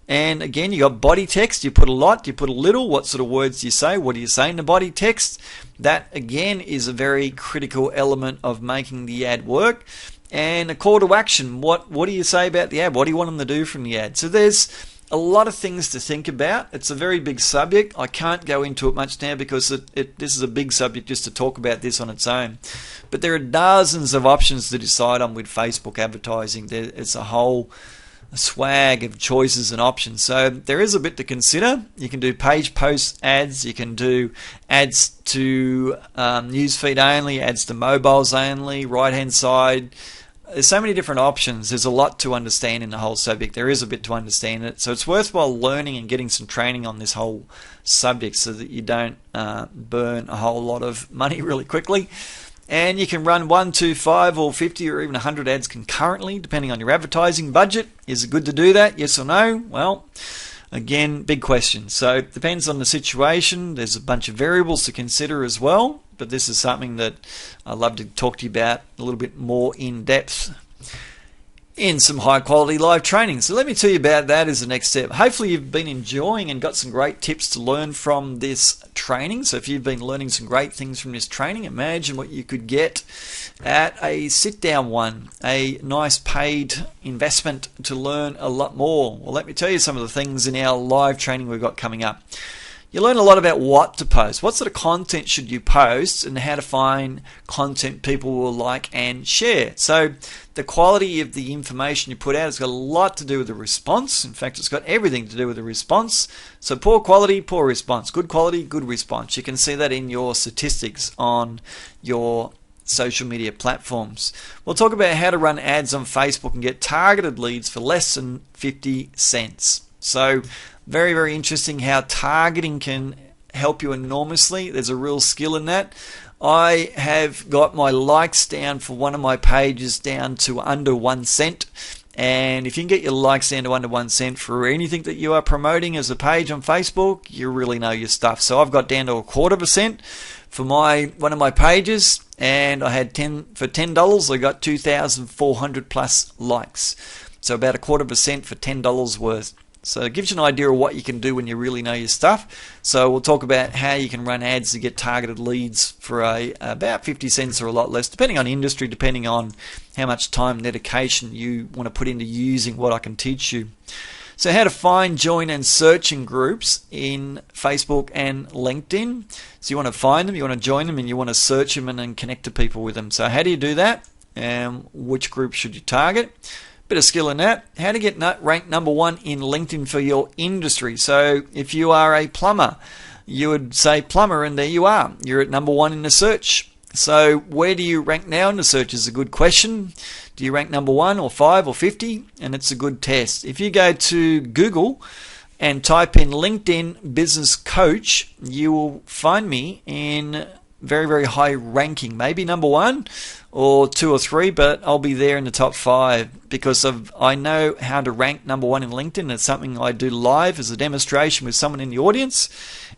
And again, you got body text. You put a lot, you put a little. What sort of words do you say? What do you say in the body text? That again is a very critical element of making the ad work. And a call to action. What do you say about the ad? What do you want them to do from the ad? So there's a lot of things to think about. It's a very big subject. I can't go into it much now because this is a big subject just to talk about this on its own. But there are dozens of options to decide on with Facebook advertising. It's a whole swag of choices and options. So there is a bit to consider. You can do page post ads. You can do ads to newsfeed only, ads to mobiles only, right hand side. There's so many different options. There's a lot to understand in the whole subject. There is a bit to understand it. So it's worthwhile learning and getting some training on this whole subject so that you don't burn a whole lot of money really quickly. And you can run 1, 2, 5 or 50 or even 100 ads concurrently depending on your advertising budget. Is it good to do that? Yes or no? Well, again, big question. So it depends on the situation. There's a bunch of variables to consider as well. But this is something that I'd love to talk to you about a little bit more in depth in some high quality live training. So let me tell you about that as the next step. Hopefully you've been enjoying and got some great tips to learn from this training. So if you've been learning some great things from this training, imagine what you could get at a sit down one, a nice paid investment to learn a lot more. Well, let me tell you some of the things in our live training we've got coming up. You learn a lot about what to post. What sort of content should you post, and how to find content people will like and share. So the quality of the information you put out has got a lot to do with the response. In fact, it's got everything to do with the response. So poor quality, poor response. Good quality, good response. You can see that in your statistics on your social media platforms. We'll talk about how to run ads on Facebook and get targeted leads for less than 50 cents. So very, very interesting how targeting can help you enormously. There's a real skill in that. I have got my likes down for one of my pages down to under 1 cent. And if you can get your likes down to under 1 cent for anything that you are promoting as a page on Facebook, you really know your stuff. So I've got down to 1/4 cent for one of my pages, and I had for $10. I got 2,400 plus likes. So about 1/4 cent for $10 worth. So it gives you an idea of what you can do when you really know your stuff. So we'll talk about how you can run ads to get targeted leads for about 50 cents or a lot less, depending on industry, depending on how much time and dedication you want to put into using what I can teach you. So how to find, join, and search in groups in Facebook and LinkedIn. So you want to find them, you want to join them, and you want to search them and then connect to people with them. So how do you do that? Which group should you target? Bit of skill in that. How to get ranked number 1 in LinkedIn for your industry. So if you are a plumber, you would say plumber, and there you are. You're at number 1 in the search. So where do you rank now in the search is a good question. Do you rank number 1 or 5 or 50? And it's a good test. If you go to Google and type in LinkedIn Business Coach, you will find me in very, very high ranking, maybe number 1 or 2 or 3, but I'll be there in the top 5 because I know how to rank number 1 in LinkedIn. It's something I do live as a demonstration with someone in the audience,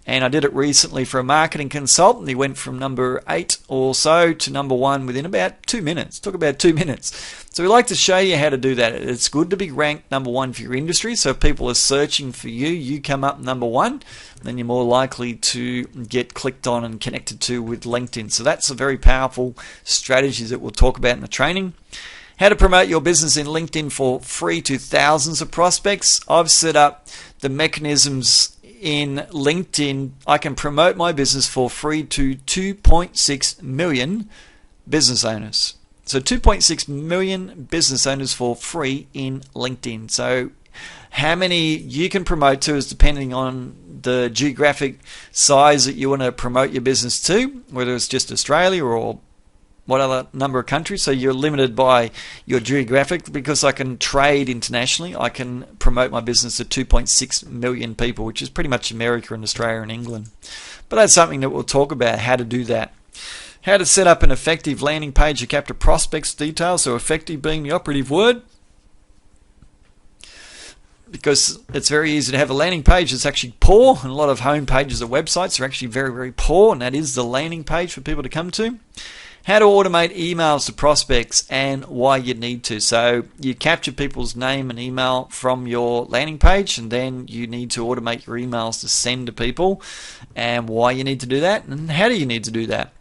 and I did it recently for a marketing consultant. He went from number 8 or so to number 1 within about 2 minutes. It took about 2 minutes. So we like to show you how to do that. It's good to be ranked number 1 for your industry, so if people are searching for you, you come up number 1, then you're more likely to get clicked on and connected to with LinkedIn. So that's a very powerful strategy that we'll talk about in the training. How to promote your business in LinkedIn for free to thousands of prospects. I've set up the mechanisms in LinkedIn. I can promote my business for free to 2.6 million business owners. So 2.6 million business owners for free in LinkedIn. So how many you can promote to is depending on the geographic size that you want to promote your business to, whether it's just Australia or what other number of countries. So you're limited by your geographic. Because I can trade internationally, I can promote my business to 2.6 million people, which is pretty much America and Australia and England. But that's something that we'll talk about, how to do that. How to set up an effective landing page to capture prospects' details, so effective being the operative word. Because it's very easy to have a landing page that's actually poor, and a lot of home pages of websites are actually very, very poor, and that is the landing page for people to come to. How to automate emails to prospects and why you need to. So you capture people's name and email from your landing page, and then you need to automate your emails to send to people, and why you need to do that, and how do you need to do that.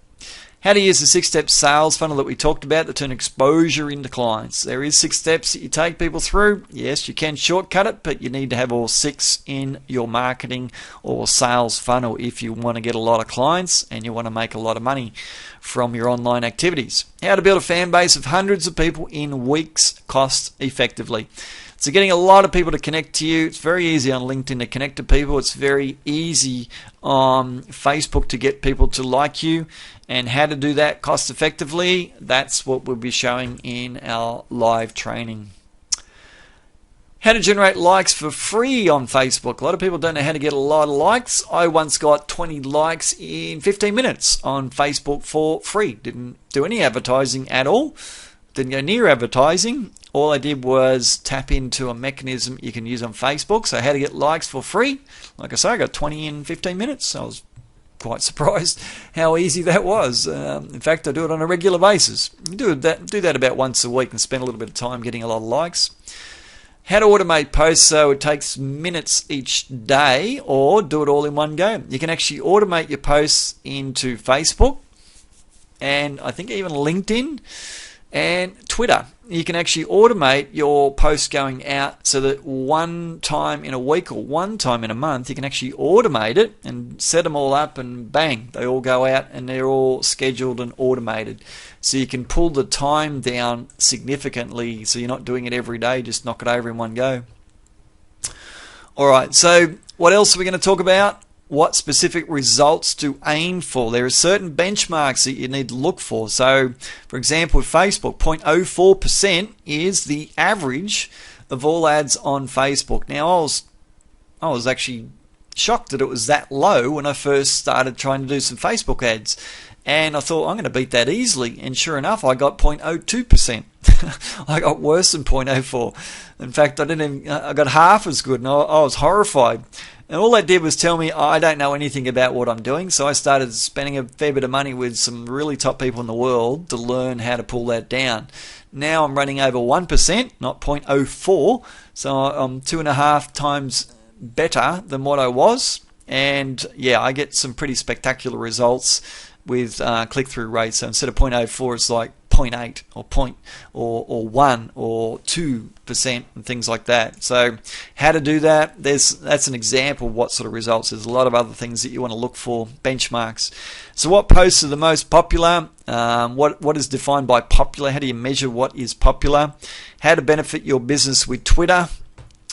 How to use the 6-step sales funnel that we talked about to turn exposure into clients. There is 6 steps that you take people through. Yes, you can shortcut it, but you need to have all 6 in your marketing or sales funnel if you want to get a lot of clients and you want to make a lot of money from your online activities. How to build a fan base of hundreds of people in weeks cost effectively. So getting a lot of people to connect to you. It's very easy on LinkedIn to connect to people. It's very easy on Facebook to get people to like you. And how to do that cost effectively, that's what we'll be showing in our live training. How to generate likes for free on Facebook. A lot of people don't know how to get a lot of likes. I once got 20 likes in 15 minutes on Facebook for free. Didn't do any advertising at all. Didn't go near advertising. All I did was tap into a mechanism you can use on Facebook. So how to get likes for free. Like I say, I got 20 in 15 minutes. I was quite surprised how easy that was. In fact, I do it on a regular basis. Do that about once a week and spend a little bit of time getting a lot of likes. How to automate posts so it takes minutes each day, or do it all in one go. You can actually automate your posts into Facebook and I think even LinkedIn and Twitter. You can actually automate your posts going out so that one time in a week or one time in a month you can actually automate it and set them all up, and bang, they all go out and they're all scheduled and automated. So you can pull the time down significantly, so you're not doing it every day, just knock it over in one go. Alright, so what else are we going to talk about? What specific results to aim for. There are certain benchmarks that you need to look for. So, for example, with Facebook, 0.04% is the average of all ads on Facebook. Now, I was I was actually shocked that it was that low when I first started trying to do some Facebook ads. And I thought, I'm going to beat that easily. And sure enough, I got 0.02%. I got worse than 0.04. In fact, I got half as good, and I was horrified. And all that did was tell me I don't know anything about what I'm doing. So I started spending a fair bit of money with some really top people in the world to learn how to pull that down. Now I'm running over 1%, not 0.04. So I'm 2.5 times better than what I was. And yeah, I get some pretty spectacular results with click-through rates. So instead of 0.04, it's like 0.8 or 1 or 2% and things like that. So how to do that, that's an example of what sort of results. There's a lot of other things that you want to look for, benchmarks. So what posts are the most popular? What is defined by popular? How do you measure what is popular? How to benefit your business with Twitter.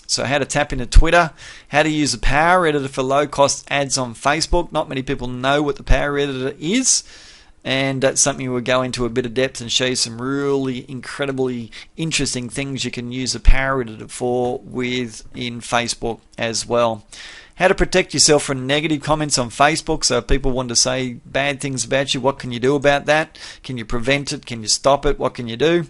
So how to tap into Twitter, how to use a Power Editor for low-cost ads on Facebook. Not many people know what the Power Editor is, and that's something we'll go into a bit of depth and show you some really incredibly interesting things you can use a Power Editor for within Facebook as well. How to protect yourself from negative comments on Facebook. So if people want to say bad things about you, what can you do about that? Can you prevent it? Can you stop it? What can you do?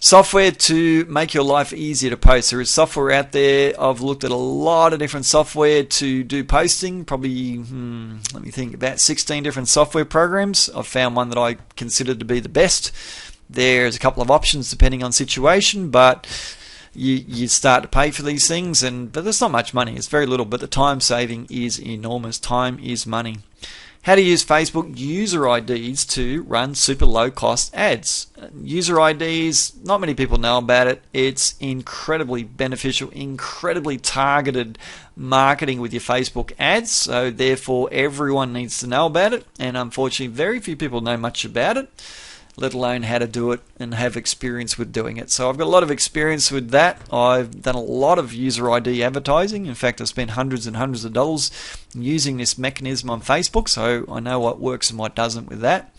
Software to make your life easier to post. There is software out there. I've looked at a lot of different software to do posting. Probably, let me think, about 16 different software programs. I've found one that I consider to be the best. There's a couple of options depending on situation, but you start to pay for these things, but there's not much money. It's very little, but the time saving is enormous. Time is money. How to use Facebook user IDs to run super low cost ads. User IDs, not many people know about it. It's incredibly beneficial, incredibly targeted marketing with your Facebook ads. So therefore everyone needs to know about it. And unfortunately very few people know much about it, let alone how to do it and have experience with doing it. So I've got a lot of experience with that. I've done a lot of user ID advertising. In fact, I've spent hundreds and hundreds of dollars using this mechanism on Facebook, so I know what works and what doesn't with that.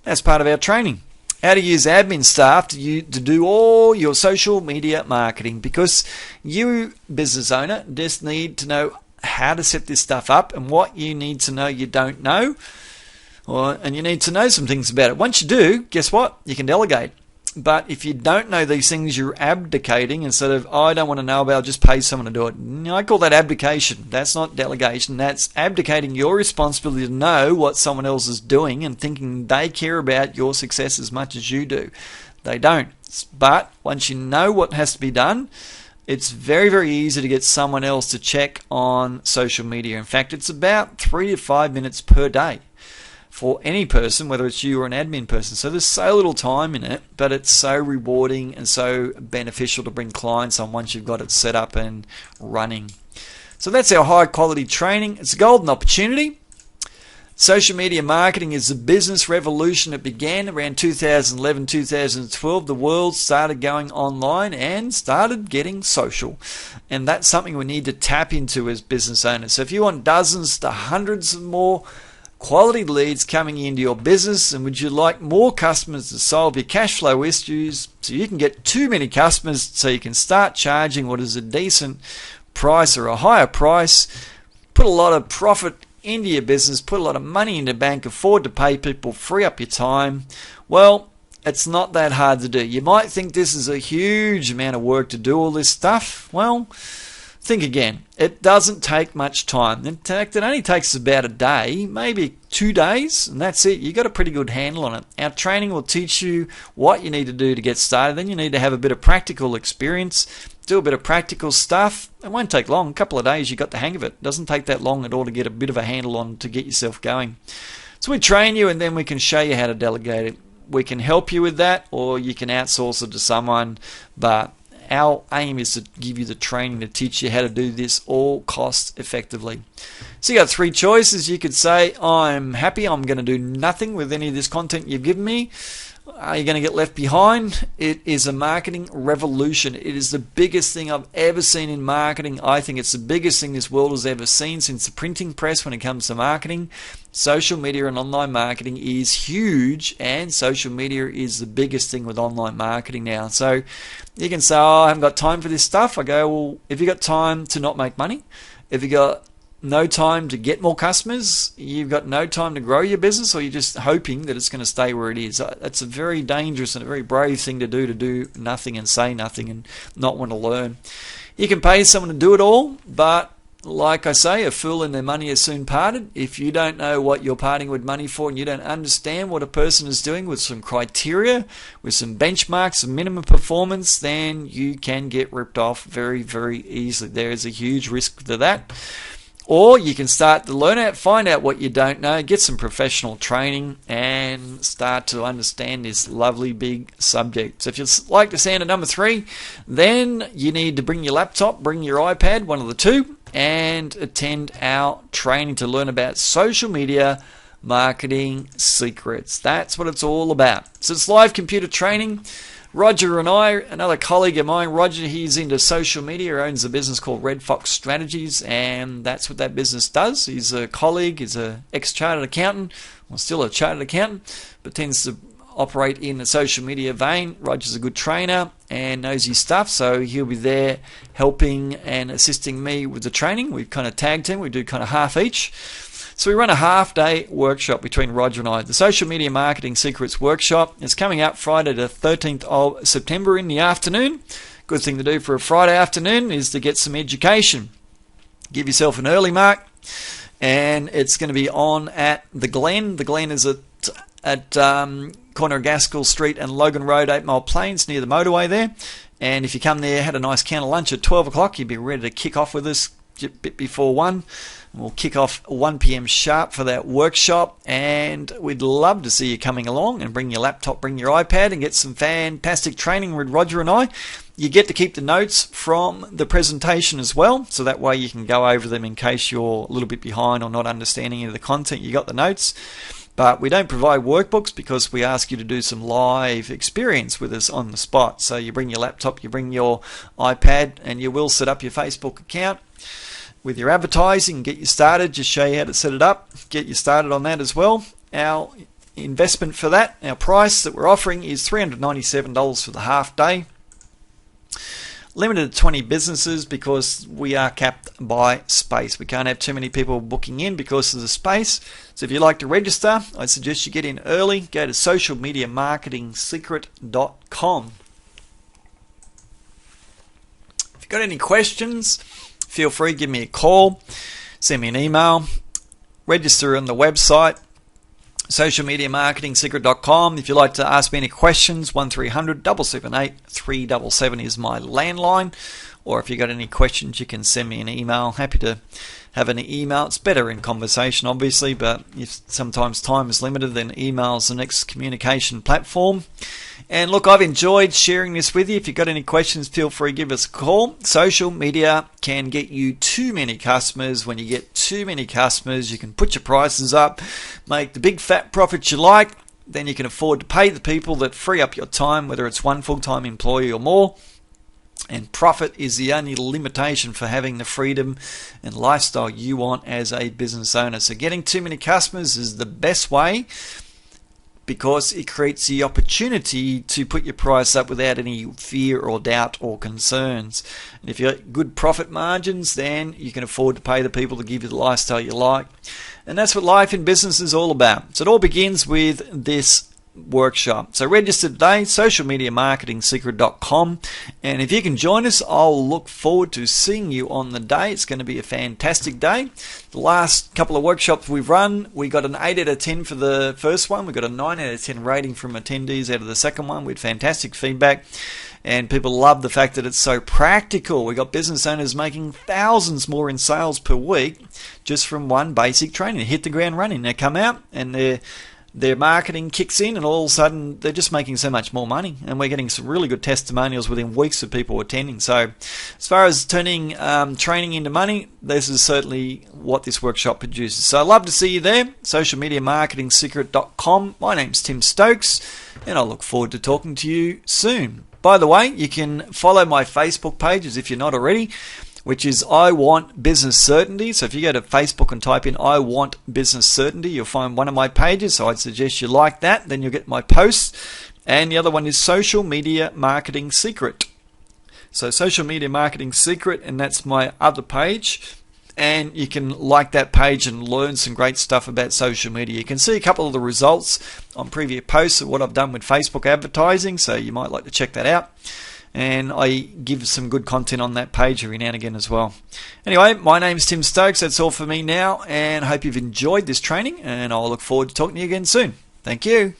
That's part of our training. How to use admin staff to do all your social media marketing, because you, business owner, just need to know how to set this stuff up and what you need to know you don't know. And you need to know some things about it. Once you do, guess what? You can delegate. But if you don't know these things, you're abdicating. Instead of, I don't want to know about it, I'll just pay someone to do it. I call that abdication. That's not delegation. That's abdicating your responsibility to know what someone else is doing and thinking they care about your success as much as you do. They don't. But once you know what has to be done, it's very, very easy to get someone else to check on social media. In fact, it's about 3 to 5 minutes per day for any person, whether it's you or an admin person. So there's so little time in it, but it's so rewarding and so beneficial to bring clients on once you've got it set up and running. So that's our high quality training. It's a golden opportunity. Social media marketing is a business revolution. It began around 2011, 2012. The world started going online and started getting social. And that's something we need to tap into as business owners. So if you want dozens to hundreds of more quality leads coming into your business, and would you like more customers to solve your cash flow issues so you can get too many customers so you can start charging what is a decent price or a higher price, put a lot of profit into your business, put a lot of money in the bank, afford to pay people, free up your time? Well, it's not that hard to do. You might think this is a huge amount of work to do all this stuff. Well, think again. It doesn't take much time. In fact, it only takes about a day, maybe 2 days, and that's it. You got a pretty good handle on it. Our training will teach you what you need to do to get started. Then you need to have a bit of practical experience, do a bit of practical stuff. It won't take long. A couple of days, you got the hang of it. It doesn't take that long at all to get a bit of a handle on to get yourself going. So we train you, and then we can show you how to delegate it. We can help you with that, or you can outsource it to someone, but our aim is to give you the training to teach you how to do this all cost effectively. So you got 3 choices. You could say, I'm happy, I'm going to do nothing with any of this content you've given me. Are you going to get left behind? It is a marketing revolution. It is the biggest thing I've ever seen in marketing. I think it's the biggest thing this world has ever seen since the printing press when it comes to marketing. Social media and online marketing is huge, and social media is the biggest thing with online marketing now. So you can say, I haven't got time for this stuff. I go, well, if you got time to not make money, if you got no time to get more customers, you've got no time to grow your business, or you're just hoping that it's going to stay where it is. That's a very dangerous and a very brave thing to do nothing and say nothing and not want to learn. You can pay someone to do it all, but like I say, a fool and their money is soon parted. If you don't know what you're parting with money for, and you don't understand what a person is doing with some criteria, with some benchmarks, some minimum performance, then you can get ripped off very, very easily. There is a huge risk to that. Or you can start to learn out, find out what you don't know, get some professional training, and start to understand this lovely big subject. So if you like the sound of number 3, then you need to bring your laptop, bring your iPad, one of the two, and attend our training to learn about social media marketing secrets. That's what it's all about. So it's live computer training. Roger and I, another colleague of mine, Roger, he's into social media, owns a business called Red Fox Strategies, and that's what that business does. He's a colleague, he's an ex-chartered accountant, well, still a chartered accountant, but tends to operate in the social media vein. Roger's a good trainer and knows his stuff, so he'll be there helping and assisting me with the training. We've kind of tagged him, we do kind of half each. So we run a half-day workshop between Roger and I. The Social Media Marketing Secrets Workshop is coming up Friday the 13th of September in the afternoon. Good thing to do for a Friday afternoon is to get some education. Give yourself an early mark, and it's going to be on at The Glen. The Glen is at corner of Gaskell Street and Logan Road, 8 Mile Plains, near the motorway there. And if you come there, had a nice counter lunch at 12 o'clock, you'd be ready to kick off with us a bit before 1. We'll kick off 1 p.m. sharp for that workshop, and we'd love to see you coming along and bring your laptop, bring your iPad, and get some fantastic training with Roger and I. You get to keep the notes from the presentation as well, so that way you can go over them in case you're a little bit behind or not understanding any of the content. You got the notes. But we don't provide workbooks because we ask you to do some live experience with us on the spot. So you bring your laptop, you bring your iPad, and you will set up your Facebook account with your advertising, get you started, just show you how to set it up, get you started on that as well. Our investment for that, our price that we're offering is $397 for the half day. Limited to 20 businesses because we are capped by space. We can't have too many people booking in because of the space. So if you'd like to register, I suggest you get in early. Go to socialmediamarketingsecret.com. If you've got any questions, feel free, give me a call, send me an email, register on the website, socialmediamarketingsecret.com. If you'd like to ask me any questions, 1300 778 377 is my landline. Or if you've got any questions, you can send me an email. Happy to have an email. It's better in conversation, obviously, but if sometimes time is limited, then email is the next communication platform. And look, I've enjoyed sharing this with you. If you've got any questions, feel free to give us a call. Social media can get you too many customers. When you get too many customers, you can put your prices up, make the big fat profits you like. Then you can afford to pay the people that free up your time, whether it's one full-time employee or more. And profit is the only limitation for having the freedom and lifestyle you want as a business owner. So getting too many customers is the best way, because it creates the opportunity to put your price up without any fear or doubt or concerns. And if you've got good profit margins, then you can afford to pay the people to give you the lifestyle you like. And that's what life in business is all about. So it all begins with this workshop. So register today, socialmediamarketingsecret.com, and if you can join us, I'll look forward to seeing you on the day. It's going to be a fantastic day. The last couple of workshops we've run, we got an 8 out of 10 for the first one. We got a 9 out of 10 rating from attendees out of the second one. We had fantastic feedback, and people love the fact that it's so practical. We got business owners making thousands more in sales per week just from one basic training. They hit the ground running. They come out and their marketing kicks in, and all of a sudden they're just making so much more money, and we're getting some really good testimonials within weeks of people attending. So as far as turning training into money, this is certainly what this workshop produces. So I'd love to see you there, socialmediamarketingsecret.com. My name's Tim Stokes, and I look forward to talking to you soon. By the way, you can follow my Facebook page as if you're not already, which is I Want Business Certainty. So if you go to Facebook and type in I Want Business Certainty, you'll find one of my pages. So I'd suggest you like that. Then you'll get my posts. And the other one is Social Media Marketing Secret. So Social Media Marketing Secret, and that's my other page. and you can like that page and learn some great stuff about social media. You can see a couple of the results on previous posts of what I've done with Facebook advertising, so you might like to check that out. And I give some good content on that page every now and again as well. Anyway, my name's Tim Stokes. That's all for me now, and I hope you've enjoyed this training, and I'll look forward to talking to you again soon. Thank you.